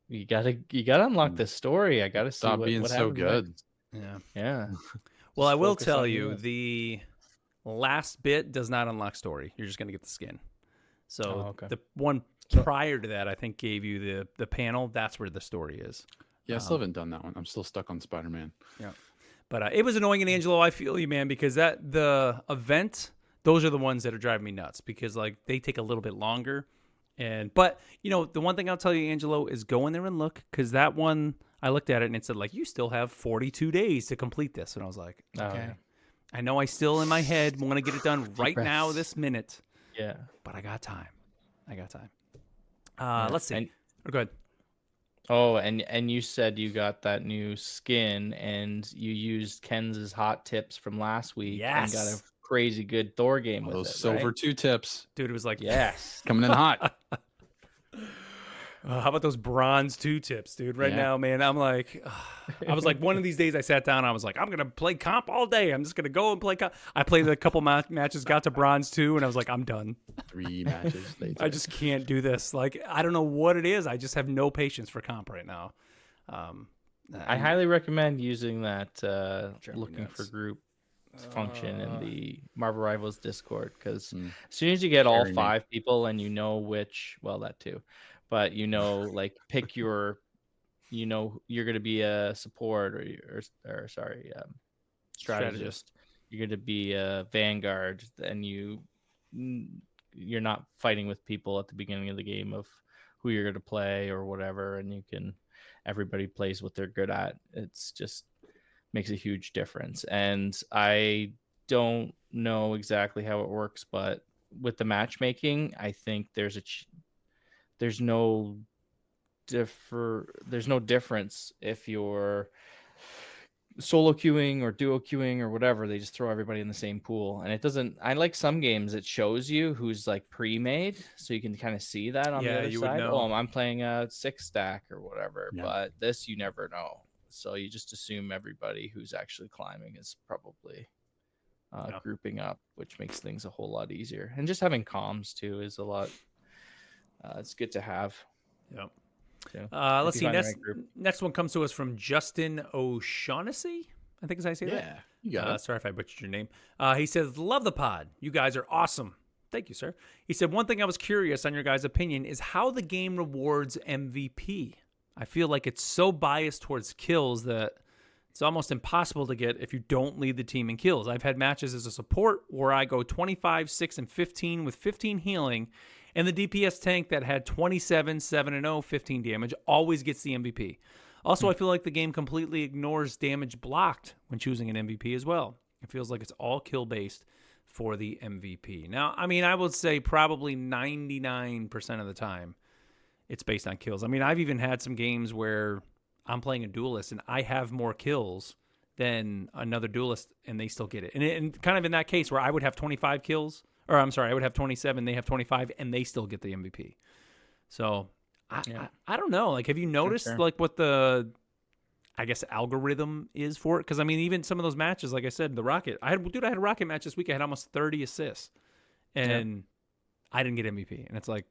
you gotta unlock this story. I gotta see Stop being what so good. Yeah. Well, I will tell you, the last bit does not unlock story. You're just gonna get the skin. So the one prior to that, I think, gave you the panel. That's where the story is. Yeah, I still haven't done that one. I'm still stuck on Spider-Man. Yeah. But it was annoying, and Angelo, I feel you, man, because the event, those are the ones that are driving me nuts, because, like, they take a little bit longer. But you know, the one thing I'll tell you, Angelo, is go in there and look, because that one, I looked at it and it said, like, you still have 42 days to complete this, and I was like, okay, I know I still in my head want to get it done right now, this minute. Yeah, but I got time. Let's see. Go ahead. Oh, and you said you got that new skin, and you used Ken's hot tips from last week, and got a crazy good Thor game with those it, silver 2 tips. Dude, it was like, coming in hot. How about those bronze 2 tips, dude? Right now, man, I'm like, I was like, one of these days I sat down, I was like, I'm going to play comp all day. I'm just going to go and play comp. I played a couple matches, got to bronze 2, and I was like, I'm done. 3 matches later. I just can't do this. Like, I don't know what it is. I just have no patience for comp right now. I highly recommend using that looking for group function in the Marvel Rivals Discord, because as soon as you get all 5 people and you know which, well, that too, but you know, like, pick your, you know, you're going to be a support or strategist. You're going to be a vanguard, and you're not fighting with people at the beginning of the game of who you're going to play or whatever, and everybody plays what they're good at. It's just makes a huge difference. And I don't know exactly how it works, but with the matchmaking, I think there's no difference if you're solo queuing or duo queuing or whatever. They just throw everybody in the same pool, and it doesn't. I like some games it shows you who's, like, pre-made, so you can kind of see that on the other side. Oh, I'm playing a 6-stack or whatever, but this, you never know. So you just assume everybody who's actually climbing is probably grouping up, which makes things a whole lot easier. And just having comms too is a lot. It's good to have. Yep. So, let's see. Next one comes to us from Justin O'Shaughnessy. I think is how I say that. Yeah, you got it. Sorry if I butchered your name. He says, "Love the pod. You guys are awesome." Thank you, sir. He said, "One thing I was curious on your guys' opinion is how the game rewards MVP. I feel like it's so biased towards kills that it's almost impossible to get if you don't lead the team in kills. I've had matches as a support where I go 25, 6, and 15 with 15 healing, And the DPS tank that had 27, 7-0, 15 damage always gets the MVP. Also, I feel like the game completely ignores damage blocked when choosing an MVP as well. It feels like it's all kill-based for the MVP. Now, I mean, I would say probably 99% of the time it's based on kills. I mean, I've even had some games where I'm playing a duelist and I have more kills than another duelist and they still get it. And kind of in that case where I would have 25 kills, or I'm sorry, I would have 27, they have 25, and they still get the MVP. So I don't know. Like, have you noticed like what the, I guess, algorithm is for it? Because I mean, even some of those matches, like I said, the Rocket, I had a Rocket match this week. I had almost 30 assists, and I didn't get MVP. And it's like,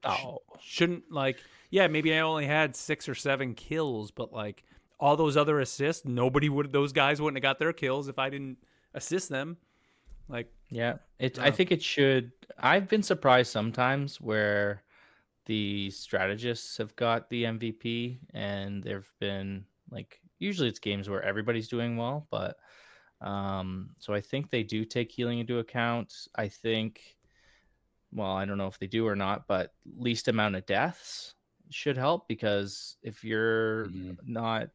shouldn't, like, yeah, maybe I only had 6 or 7 kills, but like all those other assists, those guys wouldn't have got their kills if I didn't assist them. Like, I think it should. I've been surprised sometimes where the strategists have got the MVP, and there've been, like, usually it's games where everybody's doing well, but so I think they do take healing into account. I think, well, I don't know if they do or not, but least amount of deaths should help, because if you're not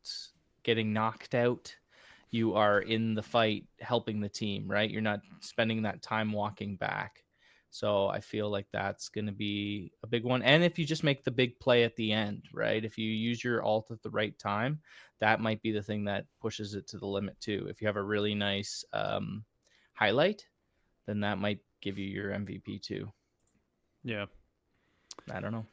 getting knocked out, you are in the fight helping the team, right? You're not spending that time walking back. So I feel like that's going to be a big one. And if you just make the big play at the end, right? If you use your ult at the right time, that might be the thing that pushes it to the limit too. If you have a really nice highlight, then that might give you your MVP too. Yeah. I don't know.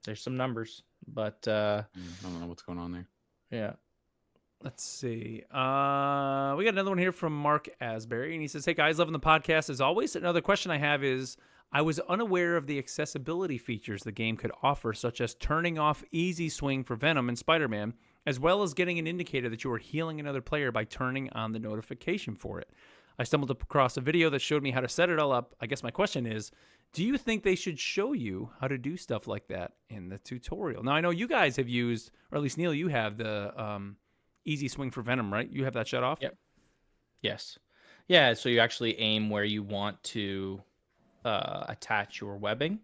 There's some numbers, but I don't know what's going on there. Yeah. Let's see. We got another one here from Mark Asbury, and he says, "Hey guys, loving the podcast as always. Another question I have is, I was unaware of the accessibility features the game could offer, such as turning off easy swing for Venom and Spider-Man, as well as getting an indicator that you are healing another player by turning on the notification for it. I stumbled across a video that showed me how to set it all up. I guess my question is, do you think they should show you how to do stuff like that in the tutorial?" Now, I know you guys have used, or at least Neil, you have the easy swing for Venom, right? You have that shut off? Yep. Yes. Yeah, so you actually aim where you want to attach your webbing.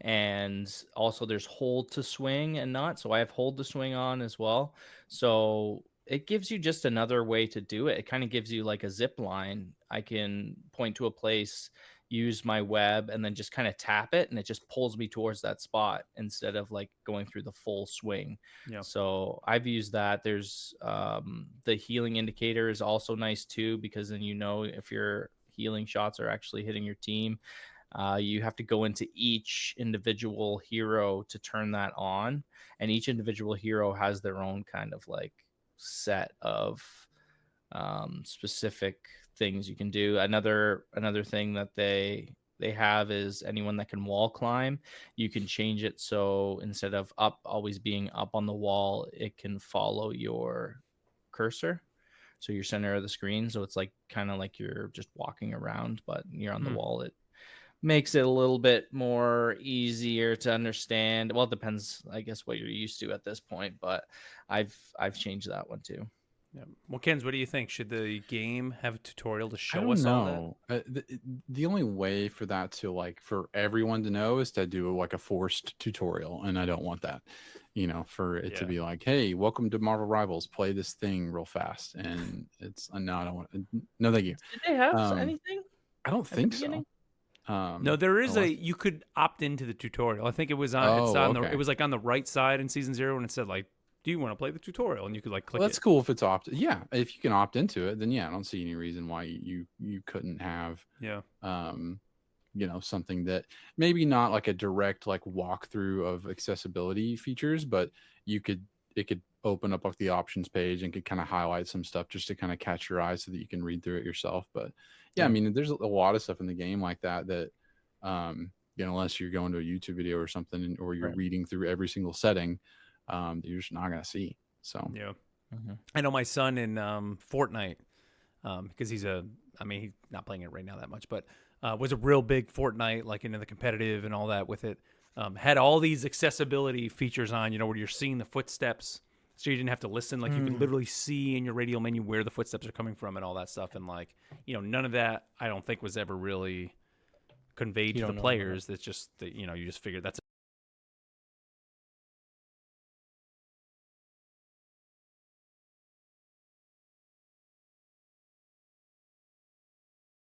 And also there's hold to swing and not. So I have hold to swing on as well. So it gives you just another way to do it. It kind of gives you like a zip line. I can point to a place, use my web, and then just kind of tap it, and it just pulls me towards that spot instead of like going through the full swing. Yeah. So I've used that. There's the healing indicator is also nice too, because then you know if your healing shots are actually hitting your team. You have to go into each individual hero to turn that on, and each individual hero has their own kind of like set of specific things you can do. Another thing that they have is anyone that can wall climb, you can change it so instead of always being up on the wall, it can follow your cursor, so your center of the screen, so it's like kind of like you're just walking around but you're on the wall. It makes it a little bit more easier to understand. Well, it depends, I guess, what you're used to at this point, but I've changed that one too. Yeah. Well, Kens, what do you think? Should the game have a tutorial to I show don't us all know. The only way for that to, like, for everyone to know is to do like a forced tutorial, and I don't want that. You know, for it to be like, "Hey, welcome to Marvel Rivals. Play this thing real fast," and it's no, I don't want. No, thank you. Did they have anything? I don't think so. No, there is you could opt into the tutorial. I think it was on, it was like on the right side in season 0, and it said like, "Do you want to play the tutorial?" And you could like click. Well, that's cool if it's Yeah, if you can opt into it, then yeah, I don't see any reason why you couldn't have. Yeah. You know, something that maybe not like a direct like walkthrough of accessibility features, but it could open up like the options page and could kind of highlight some stuff just to kind of catch your eye so that you can read through it yourself. But yeah, I mean, there's a lot of stuff in the game like that you know, unless you're going to a YouTube video or something, or you're reading through every single setting, that you're just not going to see. So yeah. I know my son in Fortnite, because he's not playing it right now that much, but was a real big Fortnite, like into the competitive and all that with it. Had all these accessibility features on, you know, where you're seeing the footsteps, so you didn't have to listen. Like you could literally see in your radial menu where the footsteps are coming from and all that stuff. And like, you know, none of that I don't think was ever really conveyed You to the don't know about it. players. That's just that, you know, you just figure that's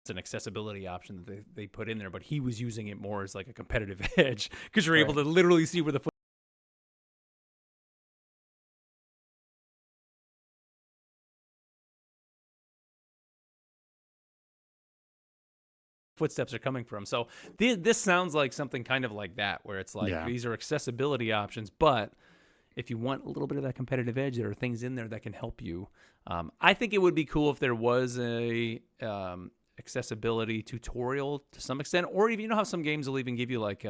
an accessibility option that they put in there, but he was using it more as like a competitive edge because you're able to literally see where the footsteps are coming from. So this sounds like something kind of like that, where it's like these are accessibility options, but if you want a little bit of that competitive edge, there are things in there that can help you. I think it would be cool if there was a accessibility tutorial to some extent, or even, you know how some games will even give you like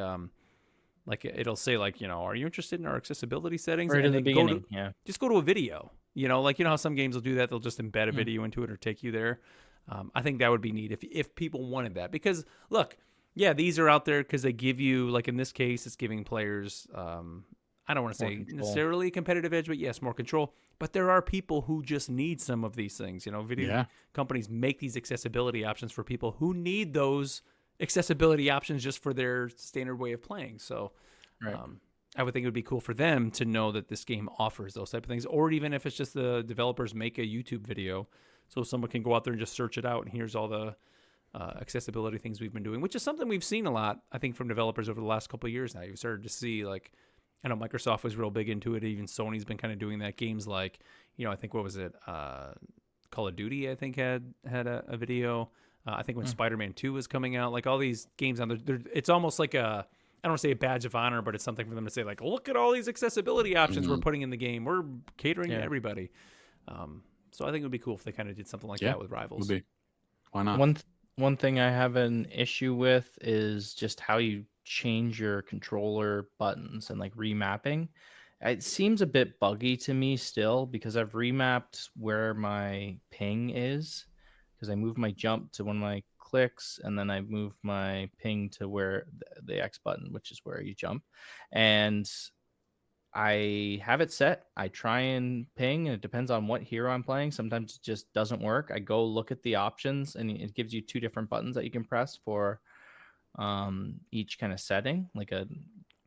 it'll say like, you know, are you interested in our accessibility settings? Right And in the then beginning, just go to a video. You know, like, you know how some games will do that? They'll just embed a video into it or take you there. I think that would be neat if people wanted that, because look, these are out there because they give you, like in this case, it's giving players, I don't want to say necessarily competitive edge, but yes, more control. But there are people who just need some of these things. You know, video companies make these accessibility options for people who need those accessibility options just for their standard way of playing. So I would think it would be cool for them to know that this game offers those type of things, or even if it's just the developers make a YouTube video so someone can go out there and just search it out, and here's all the accessibility things we've been doing, which is something we've seen a lot, I think, from developers over the last couple of years now. You've started to see, like, I know Microsoft was real big into it. Even Sony's been kind of doing that. Games like, you know, I think, what was it? Call of Duty, I think, had a video. I think when Spider-Man 2 was coming out, like all these games on there, it's almost like I don't want to say a badge of honor, but it's something for them to say, like, look at all these accessibility options we're putting in the game. We're catering to everybody. So I think it would be cool if they kind of did something like that with Rivals. Would be. Why not? One thing I have an issue with is just how you change your controller buttons and like remapping. It seems a bit buggy to me still, because I've remapped where my ping is, because I moved my jump to one of my clicks, and then I moved my ping to where the X button, which is where you jump. And I have it set. I try and ping, and it depends on what hero I'm playing. Sometimes it just doesn't work. I go look at the options, and it gives you 2 different buttons that you can press for each kind of setting, like a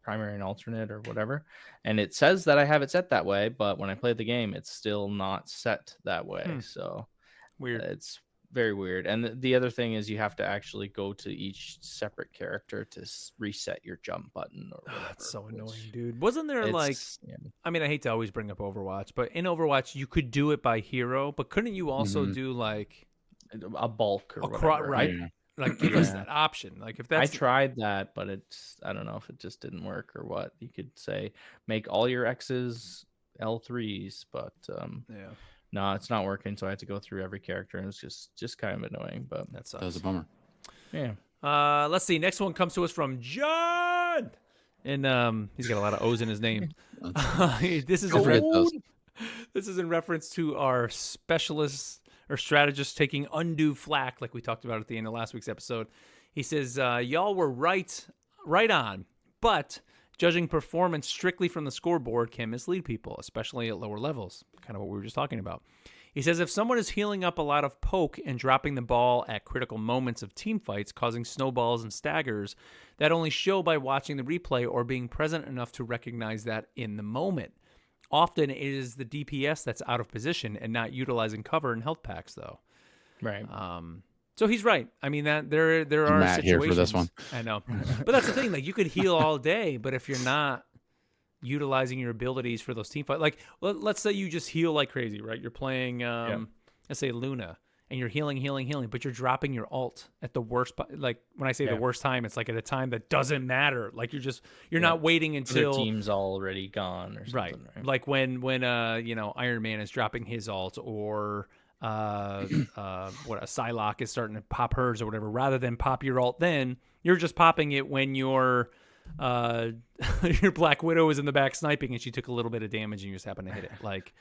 primary and alternate or whatever. And it says that I have it set that way, but when I play the game, it's still not set that way. So weird. It's very weird. And the other thing is you have to actually go to each separate character to reset your jump button or whatever. It's so annoying, dude. Wasn't there like, I mean, I hate to always bring up Overwatch, but in Overwatch you could do it by hero, but couldn't you also do like a bulk or whatever, right? Yeah. Like, give us that option. Like, if that's, I tried that, but I don't know if it just didn't work or what. You could say make all your X's L3s, but no, it's not working. So I had to go through every character, and it's just kind of annoying. But that sucks. That was a bummer. Yeah. Let's see. Next one comes to us from John, and he's got a lot of O's in his name. This is in reference to our specialists or strategists taking undue flack, like we talked about at the end of last week's episode. He says, y'all were right on, but judging performance strictly from the scoreboard can mislead people, especially at lower levels, kind of what we were just talking about. He says, if someone is healing up a lot of poke and dropping the ball at critical moments of team fights, causing snowballs and staggers, that only show by watching the replay or being present enough to recognize that in the moment. Often it is the DPS that's out of position and not utilizing cover and health packs, though. Right. So he's right. I mean, that there are Matt situations here for this one. I know, but that's the thing. Like, you could heal all day, but if you're not utilizing your abilities for those team fights, like let's say you just heal like crazy, right? You're playing, let's say Luna, and you're healing, but you're dropping your ult at the worst. Like, when I say the worst time, it's like at a time that doesn't matter. Like, you're not waiting until the team's already gone or something. Right. Like when Iron Man is dropping his ult, or a Psylocke is starting to pop hers or whatever, rather than pop your ult, then you're just popping it when your Black Widow is in the back sniping and she took a little bit of damage and you just happen to hit it. Like,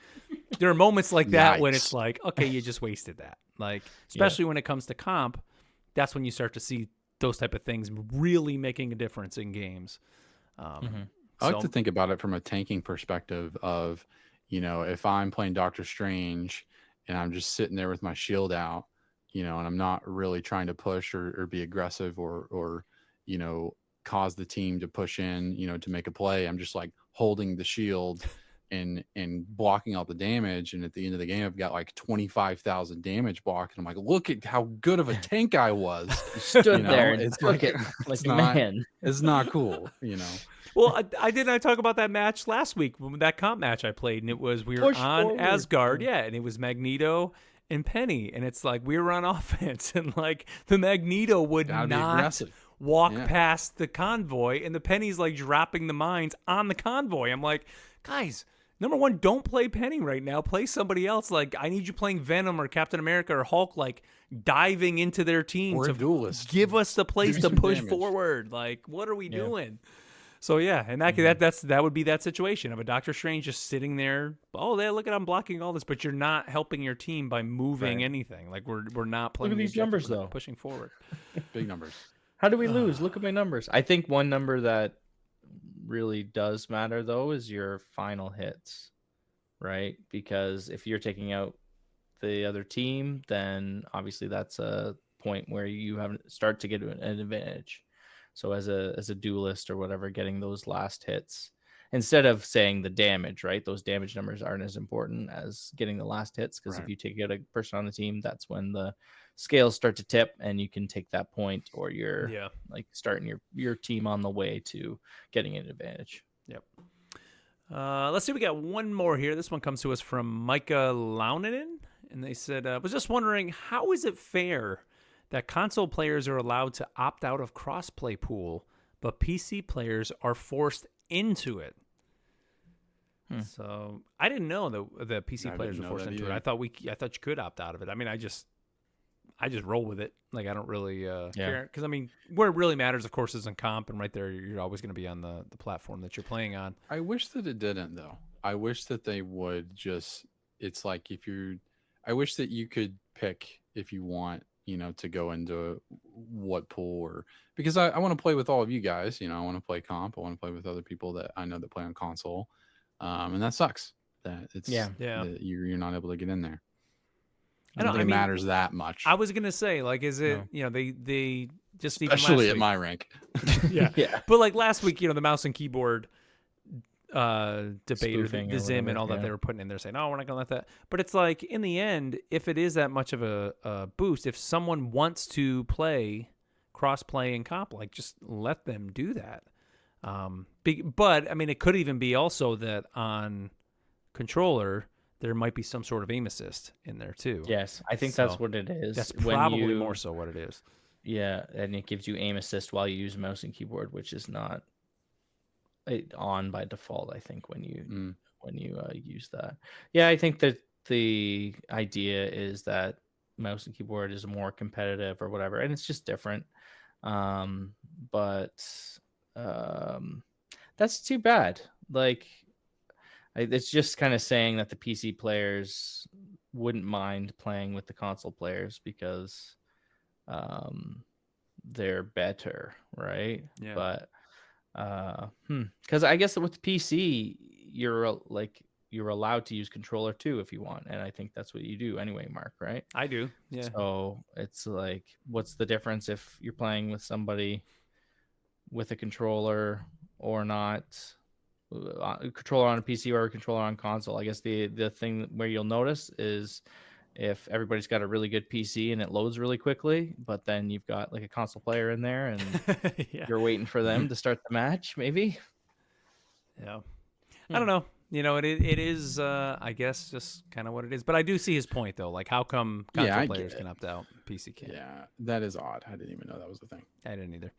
there are moments like that when it's like, okay, you just wasted that. Like, especially when it comes to comp, that's when you start to see those type of things really making a difference in games. I like to think about it from a tanking perspective of, if I'm playing Doctor Strange and I'm just sitting there with my shield out, and I'm not really trying to push or be aggressive or cause the team to push in, to make a play. I'm just like holding the shield and blocking all the damage. And at the end of the game, I've got like 25,000 damage blocked. And I'm like, look at how good of a tank I was. You stood there and it's took it like man. It's not cool, Well, I didn't talk about that match last week, that comp match I played, and it was we were Push on forward. Asgard, and it was Magneto and Penny, and it's like we were on offense, and like the Magneto would Gotta be not aggressive. walk Yeah. past the convoy, and the Penny's like dropping the mines on the convoy. I'm like, guys, number one, don't play Penny right now. Play somebody else. Like, I need you playing Venom or Captain America or Hulk, like diving into their team Or a to duelist. give us the place Do to some push damage. forward. Like, what are we doing? So yeah, and that would be that situation of a Doctor Strange just sitting there. Oh, look at I'm blocking all this, but you're not helping your team by moving anything. Like we're not playing. Look at the these objective, numbers, we're not though. pushing forward. Big numbers. How do we lose? Look at my numbers. I think one number that really does matter though is your final hits, right? Because if you're taking out the other team, then obviously that's a point where you start to get an advantage. So as a duelist or whatever, getting those last hits instead of saying the damage, right? Those damage numbers aren't as important as getting the last hits, because if Right. you take out a person on the team, that's when the scales start to tip and you can take that point, or you're like starting your team on the way to getting an advantage. Yep. Let's see. We got one more here. This one comes to us from Micah Launinen, and they said, "Was just wondering, how is it fair that console players are allowed to opt out of crossplay pool, but PC players are forced into it?" So I didn't know that the PC I players didn't were know forced that into it. either. I thought you could opt out of it. I mean, I just roll with it. Like I don't really care, because I mean, where it really matters, of course, is in comp, and right there, you're always going to be on the platform that you're playing on. I wish that it didn't, though. I wish that they would just. It's like I wish that you could pick if you want, to go into what pool, or because I want to play with all of you guys. I want to play comp. I want to play with other people that I know that play on console, and that sucks. That it's that you're not able to get in there. I don't think it matters that much. I was gonna say, like, is it they just Especially even at my rank. Yeah. But like last week, the mouse and keyboard debate, or Spoofing the or Zim and whatever, all that they were putting in there, saying, "No, we're not gonna let that." But it's like in the end, if it is that much of a boost, if someone wants to play cross-play and comp, like just let them do that. But I mean, it could even be also that on controller there might be some sort of aim assist in there too. Yes, I think So, that's what it is. That's When probably more so what it is. Yeah, and it gives you aim assist while you use mouse and keyboard, which is not on by default, I think, when you use that. Yeah, I think that the idea is that mouse and keyboard is more competitive or whatever, and it's just different. But that's too bad. Like, it's just kind of saying that the PC players wouldn't mind playing with the console players because they're better, right? Yeah. But because I guess with PC, you're allowed to use controller too if you want, and I think that's what you do anyway, Mark, right? I do. Yeah. So it's like, what's the difference if you're playing with somebody with a controller or not? A controller on a PC or a controller on console. I guess the thing where you'll notice is if everybody's got a really good PC and it loads really quickly, but then you've got like a console player in there and you're waiting for them to start the match, maybe. Yeah. I don't know. It is, I guess, just kind of what it is. But I do see his point, though. Like, how come console players can opt out, PC can't? Yeah, that is odd. I didn't even know that was the thing. I didn't either.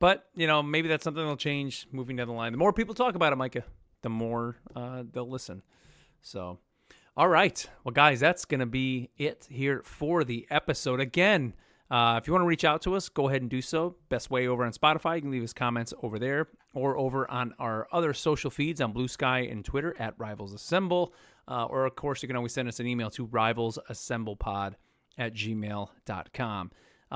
But, maybe that's something that'll change moving down the line. The more people talk about it, Micah, the more they'll listen. So, all right. Well, guys, that's going to be it here for the episode. Again, if you want to reach out to us, go ahead and do so. Best way over on Spotify. You can leave us comments over there or over on our other social feeds on Blue Sky and Twitter at Rivals Assemble. Or, of course, you can always send us an email to rivalsassemblepod@gmail.com.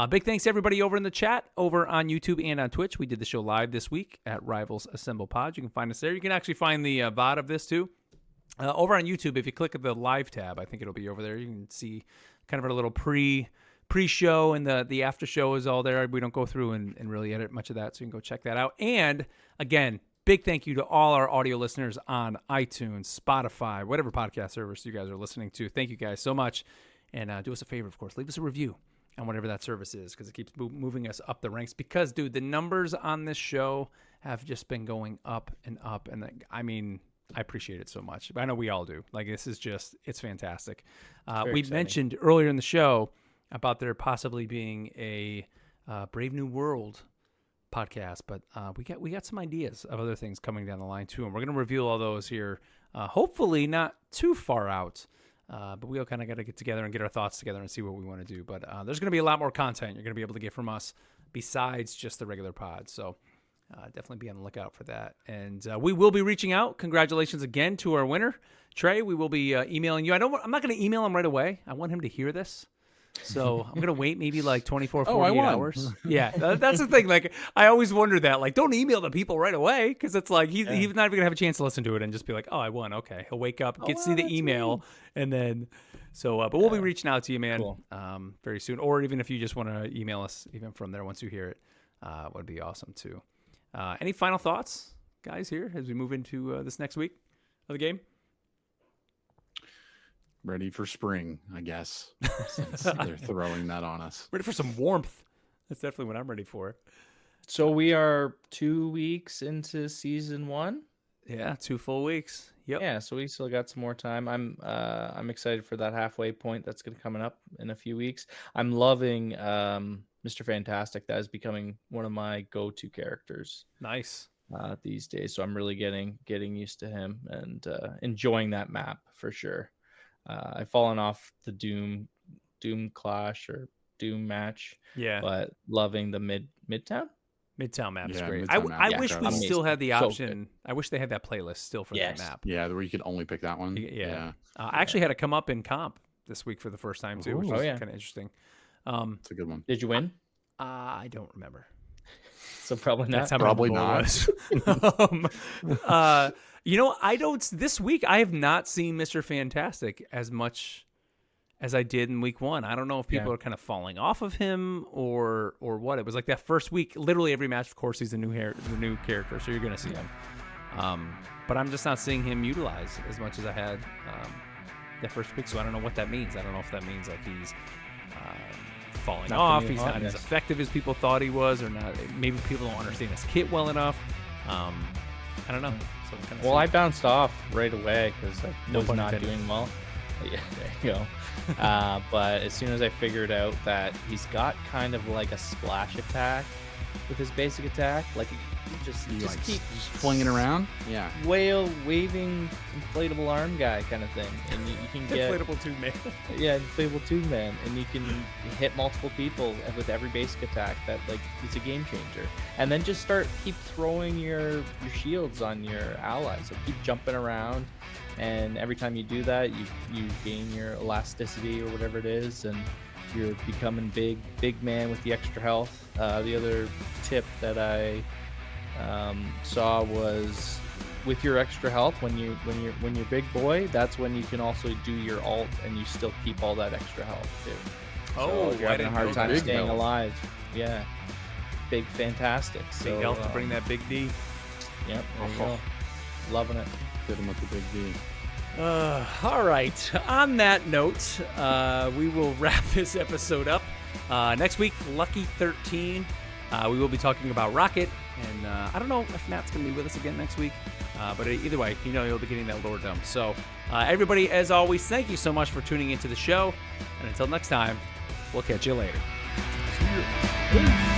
Big thanks to everybody over in the chat, over on YouTube and on Twitch. We did the show live this week at Rivals Assemble Pod. You can find us there. You can actually find the VOD of this, too. Over on YouTube, if you click at the live tab, I think it'll be over there. You can see kind of a little pre pre-show and the after show is all there. We don't go through and really edit much of that, so you can go check that out. And again, big thank you to all our audio listeners on iTunes, Spotify, whatever podcast service you guys are listening to. Thank you guys so much. And do us a favor, of course, leave us a review on whatever that service is, because it keeps moving us up the ranks. Because, dude, the numbers on this show have just been going up and up. And I mean, I appreciate it so much. I know we all do. Like, this is just, it's fantastic. We mentioned earlier in the show about there possibly being a Brave New World podcast, but we got some ideas of other things coming down the line too, and we're going to reveal all those here, hopefully not too far out, but we all kind of got to get together and get our thoughts together and see what we want to do. But there's going to be a lot more content you're going to be able to get from us besides just the regular pod, so definitely be on the lookout for that. And we will be reaching out. Congratulations again to our winner, Trey. We will be emailing you. I'm not going to email him right away. I want him to hear this. So I'm going to wait maybe like 24, 48 hours. Yeah, that's the thing. Like, I always wonder that. Like, don't email the people right away, because it's like he's not even going to have a chance to listen to it and just be like, oh, I won. Okay. He'll wake up, get to see the email, and then so, but we'll be reaching out to you, man, cool. Very soon. Or even if you just want to email us even from there once you hear it, would be awesome too. Any final thoughts, guys, here as we move into this next week of the game? Ready for spring, I guess, since they're throwing that on us. Ready for some warmth. That's definitely what I'm ready for. So we are 2 weeks into season 1. Yeah, 2 full weeks. Yep. Yeah, so we still got some more time. I'm excited for that halfway point that's going to coming up in a few weeks. I'm loving Mr. Fantastic. That is becoming one of my go-to characters. Nice. These days, so I'm really getting used to him and enjoying that map for sure. I've fallen off the Doom Clash or Doom match. Yeah. But loving the Midtown map is Yeah, great. Midtown map. I wish we Amazing. still had the option. So good. I wish they had that playlist still for that map. Yeah, where you could only pick that one. Yeah. I actually had to come up in comp this week for the first time too, which was kind of interesting. It's a good one. Did you win? I don't remember. So probably not. That's how Probably not. This week I have not seen Mr. Fantastic as much as I did in week 1. I don't know if people are kind of falling off of him or what. It was like that first week, literally every match, of course, he's the new character, so you're going to see him. But I'm just not seeing him utilized as much as I had that first week, so I don't know what that means. I don't know if that means like he's falling off, he's not as effective as people thought he was, or not. Maybe people don't understand his kit well enough. I don't know. So I bounced off right away because I was not doing well. Yeah, there you go. But as soon as I figured out that he's got kind of like a splash attack with his basic attack, like just keep flinging around, waving inflatable arm guy kind of thing, and you can get inflatable tube man. Yeah, inflatable tube man, and you can hit multiple people with every basic attack. That like it's a game changer. And then just keep throwing your shields on your allies. So keep jumping around, and every time you do that, you gain your elasticity or whatever it is, and you're becoming big man with the extra health. The other tip that I saw was with your extra health, when you're big boy, that's when you can also do your ult and you still keep all that extra health too. So if you're having a hard time staying alive, big fantastic. Big health to bring that big D. Yep, there you go. Loving it. Hit him with the big D. All right. On that note, we will wrap this episode up. Next week, Lucky 13. We will be talking about Rocket, and I don't know if Matt's going to be with us again next week, but either way, you'll be getting that lore dump. So everybody, as always, thank you so much for tuning into the show, and until next time, we'll catch you later. See you. Peace.